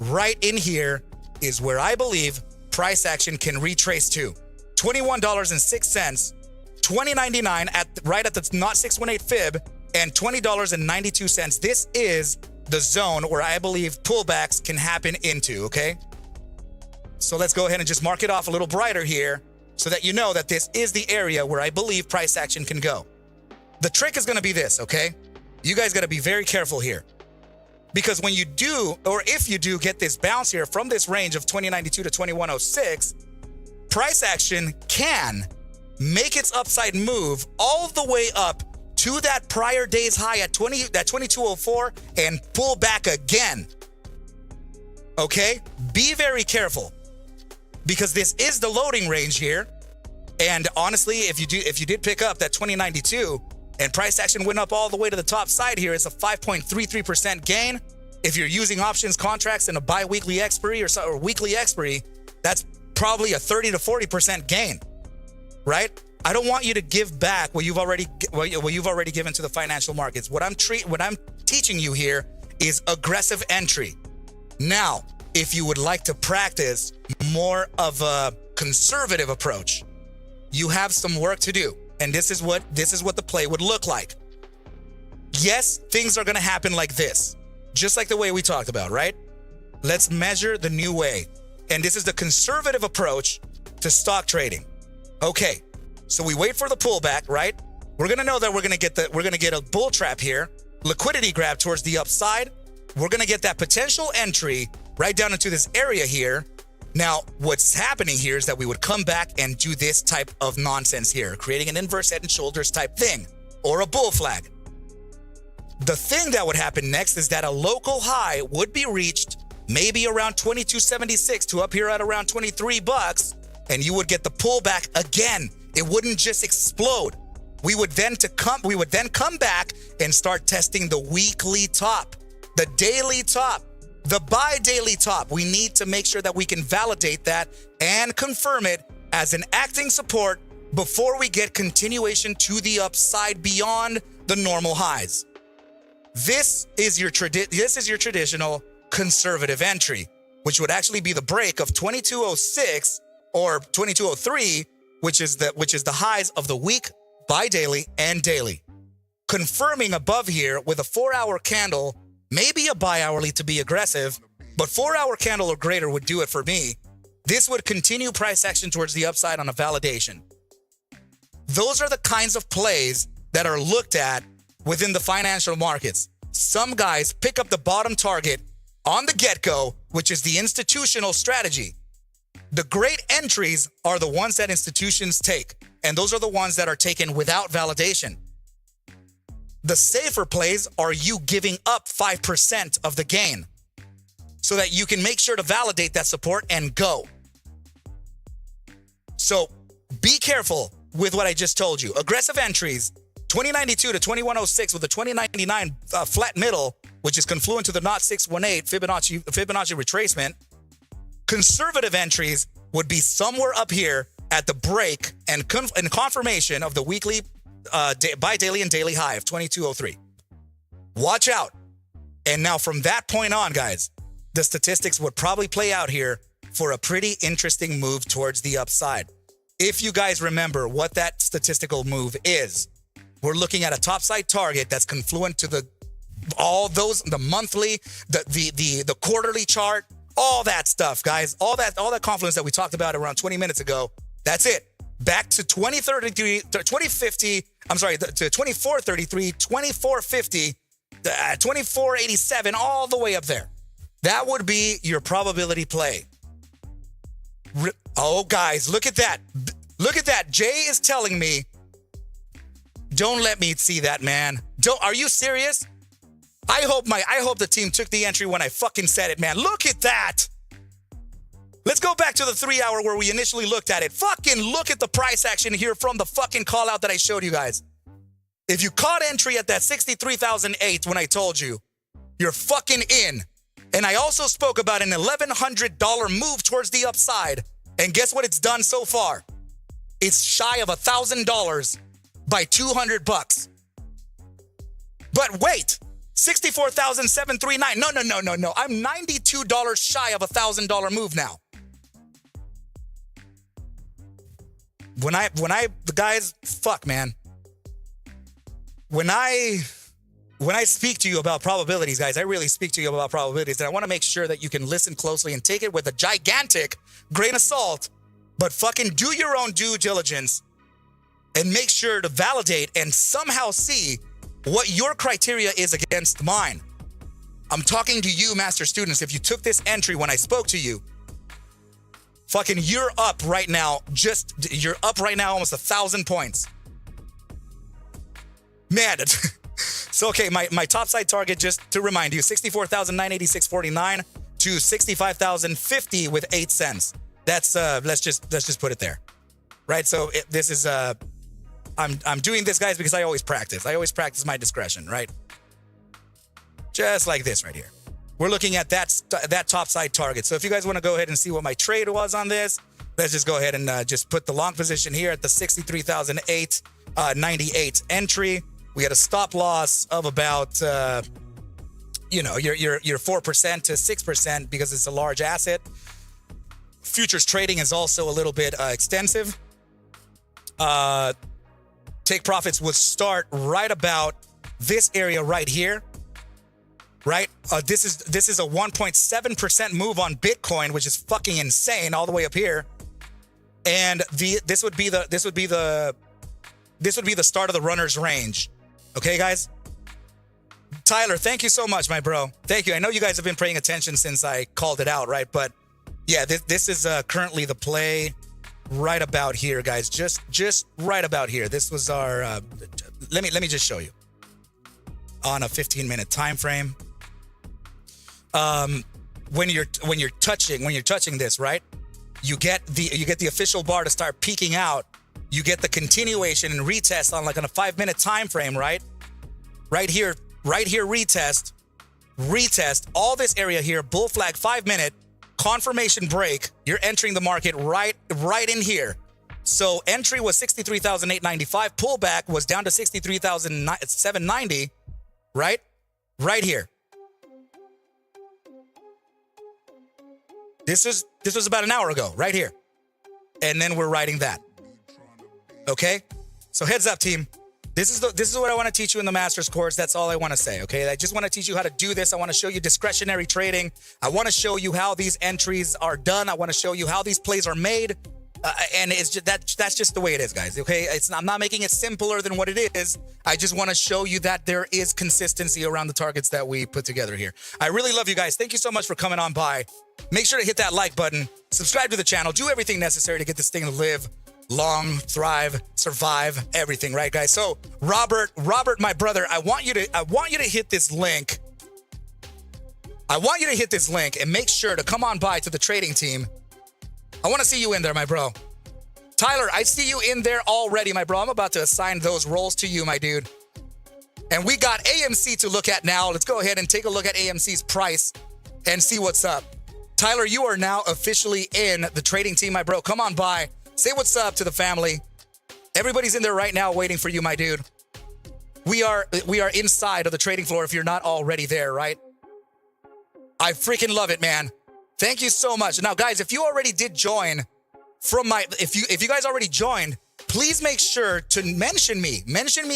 Right in here is where I believe price action can retrace to. $21.06, $20.99 right at the 0618 fib, and $20.92. This is the zone where I believe pullbacks can happen into, okay? So let's go ahead and just mark it off a little brighter here so that you know that this is the area where I believe price action can go. The trick is going to be this, okay? You guys got to be very careful here. Because when you do, or if you do get this bounce here from this range of 2092 to 2106, price action can make its upside move all the way up to that prior day's high at 2204 and pull back again. Okay? Be very careful because this is the loading range here. And honestly, if you did pick up that 2092 and price action went up all the way to the top side here, it's a 5.33% gain. If you're using options contracts in a bi-weekly expiry or weekly expiry, that's probably a 30 to 40% gain, right? I don't want you to give back what you've already given to the financial markets. What I'm teaching you here is aggressive entry. Now, if you would like to practice more of a conservative approach, you have some work to do. And this is what the play would look like. Yes, things are going to happen like this, just like the way we talked about, right? Let's measure the new way. And this is the conservative approach to stock trading. Okay, so we wait for the pullback, right? We're going to know that we're going to get a bull trap here, liquidity grab towards the upside. We're going to get that potential entry right down into this area here. Now, what's happening here is that we would come back and do this type of nonsense here, creating an inverse head and shoulders type thing, or a bull flag. The thing that would happen next is that a local high would be reached maybe around 22.76 to up here at around 23 bucks, and you would get the pullback again. It wouldn't just explode. We would then come back and start testing the weekly top, the daily top, the bi-daily top. We need to make sure that we can validate that and confirm it as an acting support before we get continuation to the upside beyond the normal highs. This is your traditional conservative entry, which would actually be the break of 2206 or 2203, which is the highs of the week, bi-daily, and daily. Confirming above here with a 4-hour candle, maybe a bi-hourly to be aggressive, but 4-hour candle or greater would do it for me. This would continue price action towards the upside on a validation. Those are the kinds of plays that are looked at within the financial markets. Some guys pick up the bottom target on the get-go, which is the institutional strategy. The great entries are the ones that institutions take, and those are the ones that are taken without validation. The safer plays are you giving up 5% of the gain so that you can make sure to validate that support and go. So be careful with what I just told you. Aggressive entries, 2092 to 2106 with a 2099 flat middle, which is confluent to the 0618 Fibonacci retracement. Conservative entries would be somewhere up here at the break and confirmation of the weekly, bi-daily and daily high of 2203. Watch out. And now from that point on, guys, the statistics would probably play out here for a pretty interesting move towards the upside. If you guys remember what that statistical move is, we're looking at a topside target that's confluent to the monthly, the quarterly chart, all that stuff, guys, all that confluence that we talked about around 20 minutes ago. That's it. Back to 2033, 2050, I'm sorry, to 2433, 2450, 2487, all the way up there. That would be your probability play. Oh, guys, look at that. Look at that. Jay is telling me, don't let me see that, man. Are you serious? I hope the team took the entry when I fucking said it, man. Look at that. Let's go back to the 3-hour where we initially looked at it. Fucking look at the price action here from the fucking call out that I showed you guys. If you caught entry at that 63,008 when I told you, you're fucking in. And I also spoke about an $1,100 move towards the upside. And guess what it's done so far? It's shy of $1,000 by 200 bucks. But wait, 64,739. No. I'm $92 shy of $1,000 move now. The guys, fuck, man. When I speak to you about probabilities, guys, I really speak to you about probabilities, and I want to make sure that you can listen closely and take it with a gigantic grain of salt, but fucking do your own due diligence and make sure to validate and somehow see what your criteria is against mine. I'm talking to you, master students. If you took this entry when I spoke to you, fucking you're up right now. You're up right now almost 1,000 points. Man, so okay, my topside target, just to remind you, 64,986.49 to 65,050 with 8 cents. That's let's just put it there. Right? So this is I'm doing this, guys, because I always practice. I always practice my discretion, right? Just like this right here. we're looking at that top side target. So if you guys want to go ahead and see what my trade was on this, let's just go ahead and just put the long position here at the 63,898 entry. We had a stop loss of about, your 4% to 6% because it's a large asset. Futures trading is also a little bit extensive. Take profits would start right about this area right here. Right? This is a 1.7% move on Bitcoin, which is fucking insane, all the way up here. And this would be the start of the runner's range. Okay, guys? Tyler, thank you so much, my bro. Thank you. I know you guys have been paying attention since I called it out, right? But yeah, this is currently the play right about here, guys. Just right about here. This was our let me just show you on a 15-minute time frame. When you're touching this, right? You get the official bar to start peaking out. You get the continuation and retest on a 5-minute time frame, right? Right here, retest all this area here, bull flag 5-minute, confirmation break. You're entering the market right in here. So entry was 63,895, pullback was down to 63,790, right? Right here. This was about an hour ago, right here. And then we're writing that. Okay? So heads up, team. This is what I want to teach you in the master's course. That's all I want to say, okay? I just want to teach you how to do this. I want to show you discretionary trading. I want to show you how these entries are done. I want to show you how these plays are made. And it's just, that's just the way it is, guys, okay? I'm not making it simpler than what it is. I just want to show you that there is consistency around the targets that we put together here. I really love you guys. Thank you so much for coming on by. Make sure to hit that like button, subscribe to the channel, do everything necessary to get this thing to live long, thrive, survive, everything, right, guys? So Robert, my brother, I want you to hit this link. I want you to hit this link and make sure to come on by to the trading team. I want to see you in there, my bro. Tyler, I see you in there already, my bro. I'm about to assign those roles to you, my dude. And we got AMC to look at now. Let's go ahead and take a look at AMC's price and see what's up. Tyler, you are now officially in the trading team, my bro. Come on by. Say what's up to the family. Everybody's in there right now waiting for you, my dude. We are inside of the trading floor if you're not already there, right? I freaking love it, man. Thank you so much. Now, guys, if you already did join if you guys already joined, please make sure to mention me,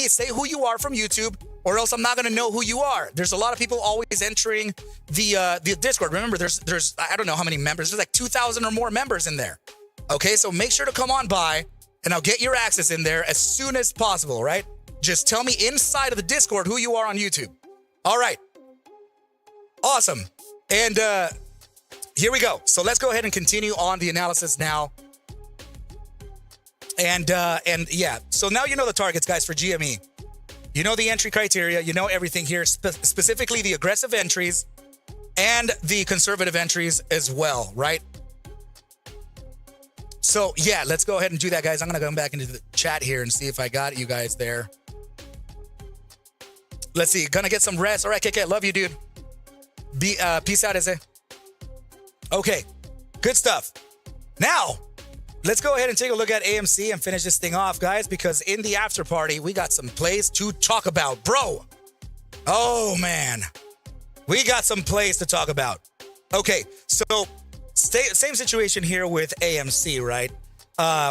say who you are from YouTube, or else I'm not going to know who you are. There's a lot of people always entering the Discord. Remember, there's I don't know how many members. There's like 2,000 or more members in there. Okay, so make sure to come on by, and I'll get your access in there as soon as possible, right? Just tell me inside of the Discord who you are on YouTube. All right. Awesome. And here we go. So let's go ahead and continue on the analysis now. And yeah, so now you know the targets, guys, for GME. You know the entry criteria. You know everything here, specifically the aggressive entries and the conservative entries as well, right? So yeah, let's go ahead and do that, guys. I'm going to come back into the chat here and see if I got you guys there. Let's see. Gonna get some rest. All right, KK, love you, dude. Peace out, Eze. Okay, good stuff. Now, let's go ahead and take a look at AMC and finish this thing off, guys, because in the after party, we got some plays to talk about, bro. Oh, man. We got some plays to talk about. Okay, so same situation here with AMC, right?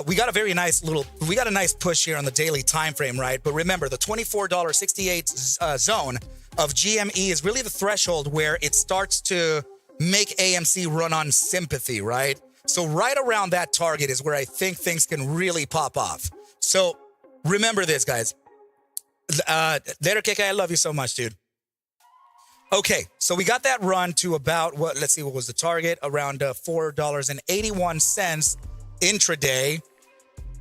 We got a nice push here on the daily time frame, right? But remember, the $24.68 zone of GME is really the threshold where it starts to make AMC run on sympathy, right? So right around that target is where I think things can really pop off. So remember this, guys. Later, KK, I love you so much, dude. Okay, so we got that run to about let's see, what was the target? Around $4.81 intraday.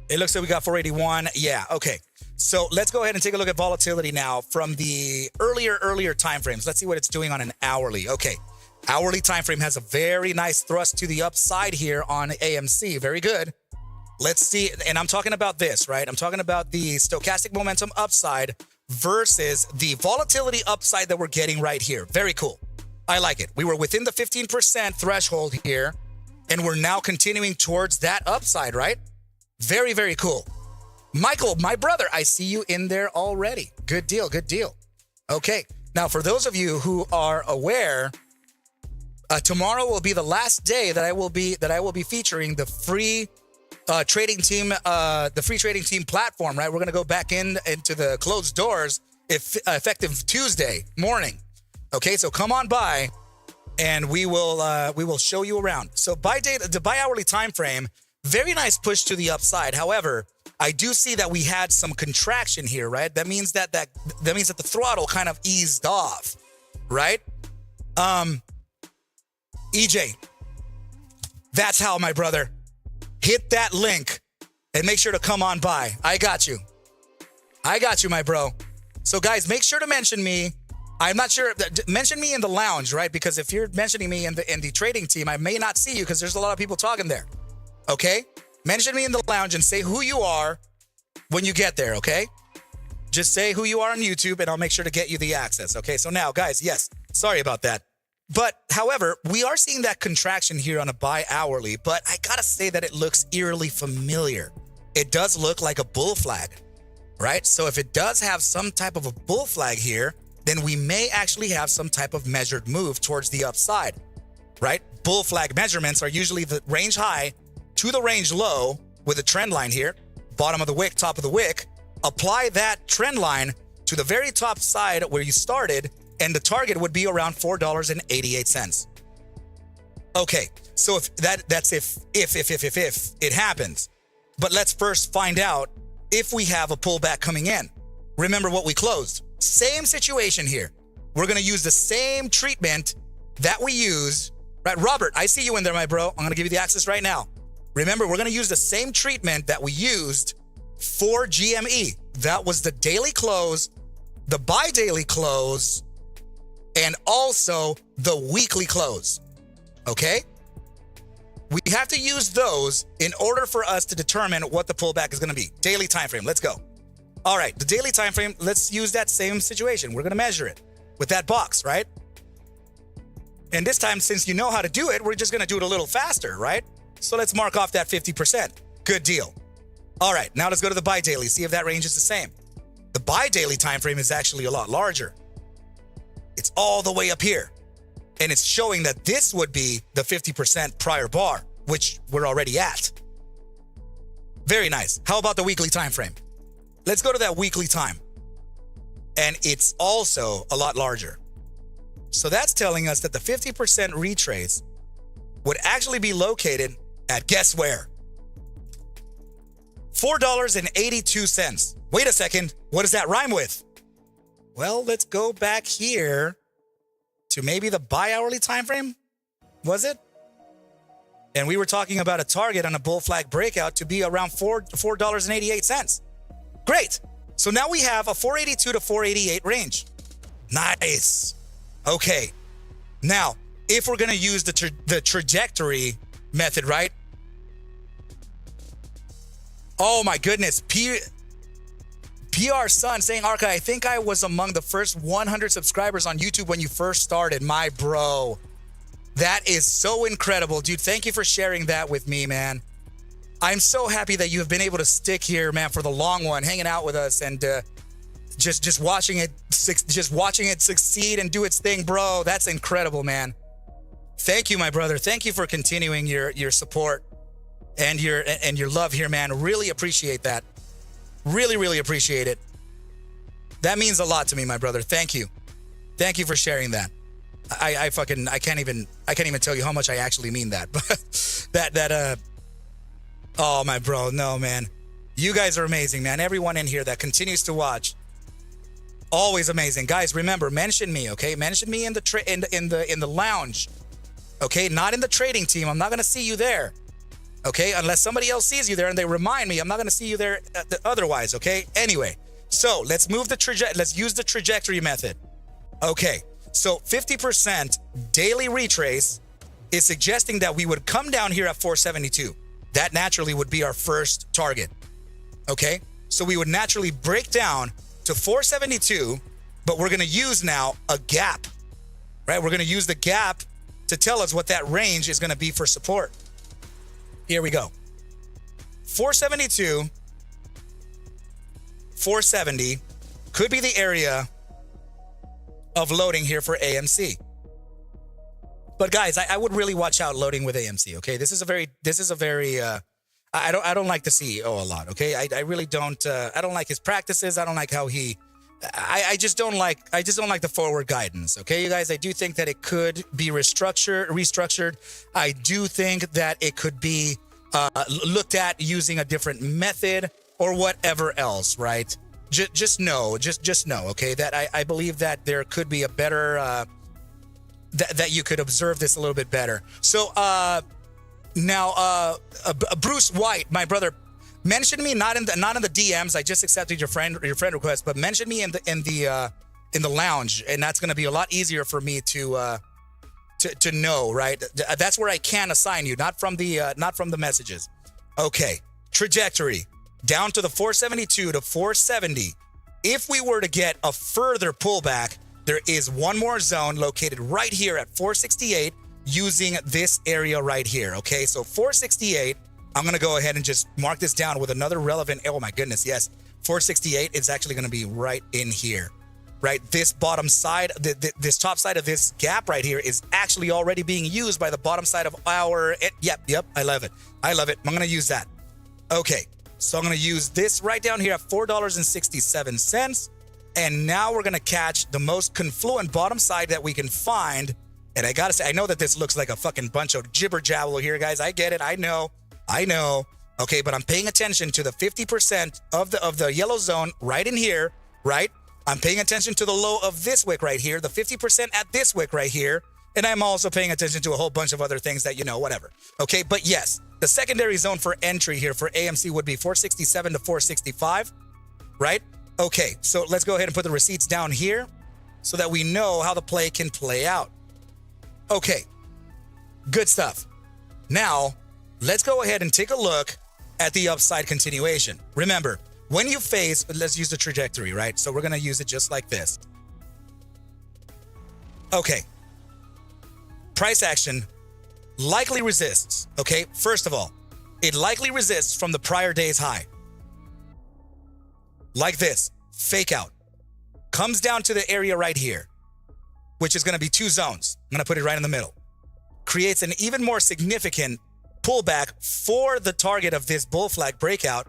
It looks like we got 481. Yeah, okay. So let's go ahead and take a look at volatility now from the earlier time frames. Let's see what it's doing on an hourly. Okay. Hourly time frame has a very nice thrust to the upside here on AMC. Very good. Let's see. And I'm talking about this, right? I'm talking about the stochastic momentum upside versus the volatility upside that we're getting right here. Very cool. I like it. We were within the 15% threshold here, and we're now continuing towards that upside, right? Very, very cool. Michael, my brother, I see you in there already. Good deal, good deal. Okay, now for those of you who are aware, tomorrow will be the last day that I will be featuring the free trading team, the free trading team platform. Right, we're gonna go back into the closed doors effective Tuesday morning. Okay, so come on by, and we will show you around. So the buy hourly time frame, very nice push to the upside. However, I do see that we had some contraction here, right? That means that means that the throttle kind of eased off, right? EJ, that's how, my brother. Hit that link and make sure to come on by. I got you, my bro. So guys, make sure to mention me. I'm not sure. Mention me in the lounge, right? Because if you're mentioning me in the trading team, I may not see you because there's a lot of people talking there. Okay? Mention me in the lounge and say who you are when you get there, okay? Just say who you are on YouTube and I'll make sure to get you the access, okay? So now, guys, yes, sorry about that. But, however, we are seeing that contraction here on a buy hourly, but I gotta say that it looks eerily familiar. It does look like a bull flag, right? So if it does have some type of a bull flag here, then we may actually have some type of measured move towards the upside, right? Bull flag measurements are usually the range high to the range low with a trend line here, bottom of the wick, top of the wick. Apply that trend line to the very top side where you started, and the target would be around $4.88. Okay, so that's if it happens. But let's first find out if we have a pullback coming in. Remember what we closed. Same situation here. We're gonna use the same treatment that we used, right? Robert, I see you in there, my bro. I'm gonna give you the access right now. Remember, we're gonna use the same treatment that we used for GME. That was the daily close, the bi-daily close, and also the weekly close, okay? We have to use those in order for us to determine what the pullback is gonna be. Daily time frame, let's go. All right, the daily time frame, let's use that same situation. We're gonna measure it with that box, right? And this time, since you know how to do it, we're just gonna do it a little faster, right? So let's mark off that 50%. Good deal. All right, now let's go to the buy daily, see if that range is the same. The buy daily time frame is actually a lot larger. It's all the way up here. And it's showing that this would be the 50% prior bar, which we're already at. Very nice. How about the weekly time frame? Let's go to that weekly time. And it's also a lot larger. So that's telling us that the 50% retrace would actually be located at, guess where? $4.82. Wait a second. What does that rhyme with? Well, let's go back here to maybe the buy hourly time frame. Was it? And we were talking about a target on a bull flag breakout to be around $4.88. Great. So now we have a 482 to 488 range. Nice. Okay. Now, if we're going to use the trajectory method, right? Oh my goodness. PR Son saying, Arca, I think I was among the first 100 subscribers on YouTube when you first started. My bro. That is so incredible, dude. Thank you for sharing that with me, man. I'm so happy that you have been able to stick here, man, for the long one, hanging out with us and just watching it succeed and do its thing, bro. That's incredible, man. Thank you, my brother. Thank you for continuing your support and your love here, man. Really appreciate that. Really, really appreciate it. That means a lot to me, my brother. Thank you. Thank you for sharing that. I can't even tell you how much I actually mean that. But oh, my bro, no, man. You guys are amazing, man. Everyone in here that continues to watch, always amazing. Guys, remember, mention me, okay? Mention me in the lounge, okay? Not in the trading team. I'm not gonna see you there, okay? Unless somebody else sees you there and they remind me, I'm not gonna see you there otherwise, okay? Anyway, so let's use the trajectory method. Okay, so 50% daily retrace is suggesting that we would come down here at 472. That naturally would be our first target, okay? So we would naturally break down to 472, but we're gonna use now a gap, right? We're going to use the gap to tell us what that range is going to be for support. Here we go. 472, 470 could be the area of loading here for AMC. But guys, I would really watch out loading with AMC. Okay, this is a very I don't like the CEO a lot. Okay, I really don't. I don't like his practices. I don't like how he. I just don't like the forward guidance. Okay, you guys, I do think that it could be restructured. I do think that it could be looked at using a different method or whatever else. Right? Just know. Okay, that I believe that there could be a better. That you could observe this a little bit better. So now Bruce White, my brother, mentioned me not in the DMs. I just accepted your friend request, but mention me in the lounge, and that's going to be a lot easier for me to know. Right, that's where I can assign you, not from the messages. Okay, trajectory down to the 472 to 470. If we were to get a further pullback, there is one more zone located right here at 468 using this area right here. Okay, so 468, I'm going to go ahead and just mark this down with another relevant. Oh my goodness, yes. 468 is actually going to be right in here, right? This bottom side, this top side of this gap right here is actually already being used by the bottom side of our, yep, I love it. I'm going to use that. Okay, so I'm going to use this right down here at $4.67. And now we're going to catch the most confluent bottom side that we can find. And I got to say, I know that this looks like a fucking bunch of jibber jabber here, guys. I get it. I know. Okay, but I'm paying attention to the 50% of the yellow zone right in here, right? I'm paying attention to the low of this wick right here, the 50% at this wick right here. And I'm also paying attention to a whole bunch of other things that, whatever. Okay, but yes, the secondary zone for entry here for AMC would be 467 to 465, right? Okay, so let's go ahead and put the receipts down here so that we know how the play can play out. Okay, good stuff. Now, let's go ahead and take a look at the upside continuation. Remember, when you face, let's use the trajectory, right? So we're going to use it just like this. Okay, price action likely resists, okay? First of all, it likely resists from the prior day's high. Like this, fake out, comes down to the area right here, which is going to be two zones. I'm going to put it right in the middle. Creates an even more significant pullback for the target of this bull flag breakout.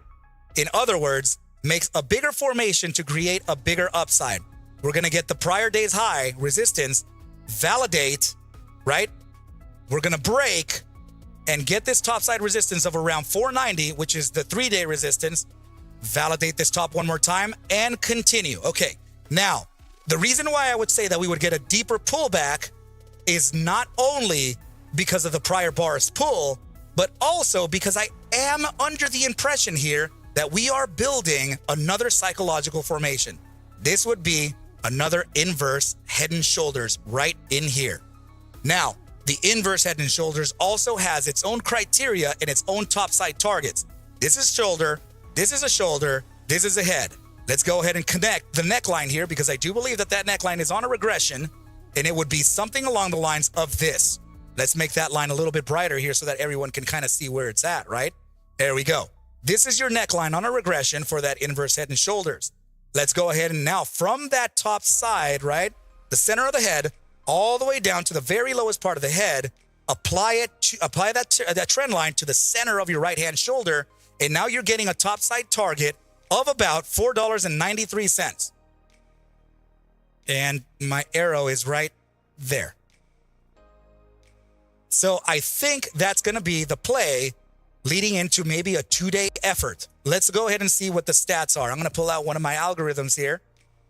In other words, makes a bigger formation to create a bigger upside. We're going to get the prior day's high resistance, validate, right? We're going to break and get this topside resistance of around 490, which is the 3-day resistance. Validate this top one more time and continue. Okay, now, the reason why I would say that we would get a deeper pullback is not only because of the prior bar's pull, but also because I am under the impression here that we are building another psychological formation. This would be another inverse head and shoulders right in here. Now, the inverse head and shoulders also has its own criteria and its own topside targets. This is shoulder. This is a shoulder, this is a head. Let's go ahead and connect the neckline here because I do believe that neckline is on a regression and it would be something along the lines of this. Let's make that line a little bit brighter here so that everyone can kind of see where it's at, right? There we go. This is your neckline on a regression for that inverse head and shoulders. Let's go ahead and now from that top side, right? The center of the head all the way down to the very lowest part of the head, apply that trend line to the center of your right hand shoulder. And now you're getting a topside target of about $4.93. And my arrow is right there. So I think that's going to be the play leading into maybe a 2-day effort. Let's go ahead and see what the stats are. I'm going to pull out one of my algorithms here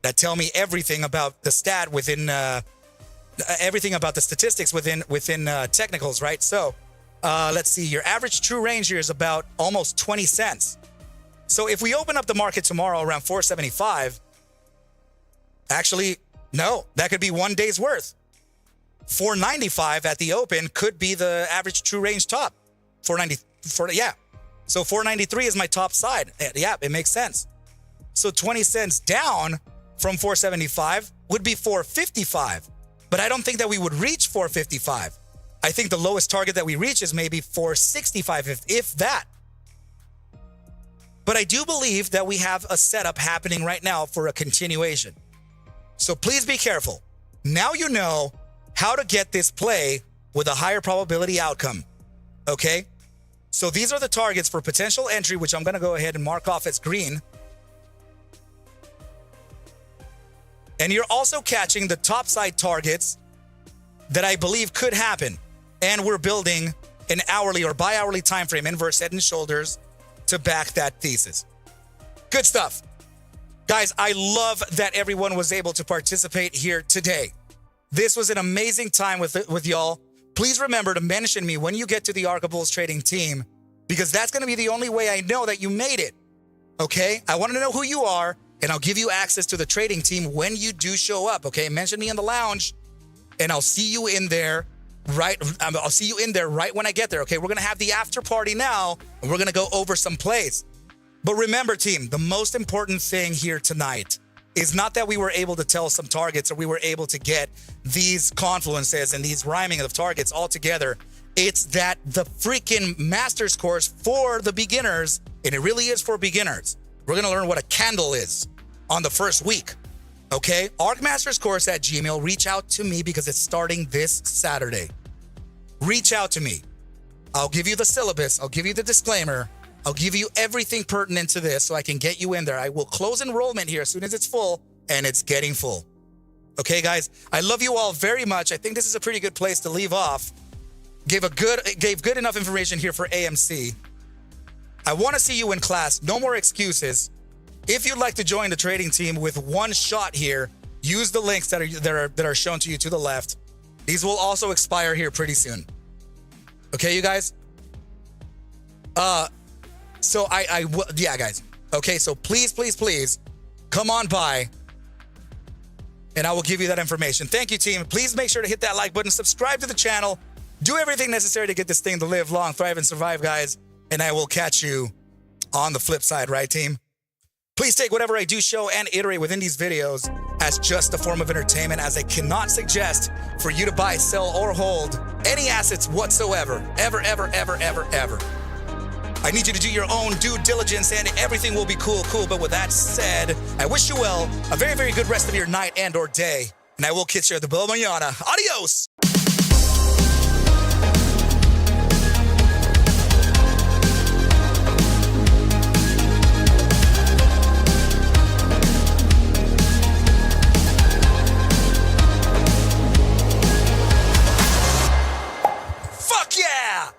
that tell me everything about the stat within, everything about the statistics within technicals, right? So let's see, your average true range here is about almost 20 cents. So if we open up the market tomorrow around 475, actually, no, that could be 1 day's worth. 495 at the open could be the average true range top. 494, yeah. So 493 is my top side. Yeah, it makes sense. So 20 cents down from 475 would be 455. but I don't think that we would reach 455. I think the lowest target that we reach is maybe 465, if that. But I do believe that we have a setup happening right now for a continuation. So please be careful. Now you know how to get this play with a higher probability outcome. Okay? So these are the targets for potential entry, which I'm going to go ahead and mark off as green. And you're also catching the top side targets that I believe could happen. And we're building an hourly or bi-hourly time frame, inverse head and shoulders, to back that thesis. Good stuff. Guys, I love that everyone was able to participate here today. This was an amazing time with y'all. Please remember to mention me when you get to the Arca Bulls trading team, because that's going to be the only way I know that you made it. Okay? I want to know who you are, and I'll give you access to the trading team when you do show up. Okay? Mention me in the lounge, and I'll see you in there I'll see you in there right when I get there. Okay? We're going to have the after party now, and we're going to go over some plays. But remember, team, the most important thing here tonight is not that we were able to tell some targets or we were able to get these confluences and these rhyming of targets all together. It's that the freaking master's course for the beginners, and it really is for beginners. We're going to learn what a candle is on the first week. Okay? ArcMastersCourse at Gmail. Reach out to me because it's starting this Saturday. Reach out to me. I'll give you the syllabus. I'll give you the disclaimer. I'll give you everything pertinent to this so I can get you in there. I will close enrollment here as soon as it's full, and it's getting full. Okay, guys? I love you all very much. I think this is a pretty good place to leave off. Gave good enough information here for AMC. I want to see you in class. No more excuses. If you'd like to join the trading team with one shot here, use the links that are shown to you to the left. These will also expire here pretty soon. Okay, you guys? So yeah, guys. Okay, so please, come on by, and I will give you that information. Thank you, team. Please make sure to hit that like button, subscribe to the channel, do everything necessary to get this thing to live long, thrive, and survive, guys. And I will catch you on the flip side, right, team? Please take whatever I do show and iterate within these videos as just a form of entertainment, as I cannot suggest for you to buy, sell, or hold any assets whatsoever. Ever. I need you to do your own due diligence and everything will be cool. But with that said, I wish you well, a very, very good rest of your night and or day. And I will catch you at the Bella Mañana. Adios! Fuck yeah!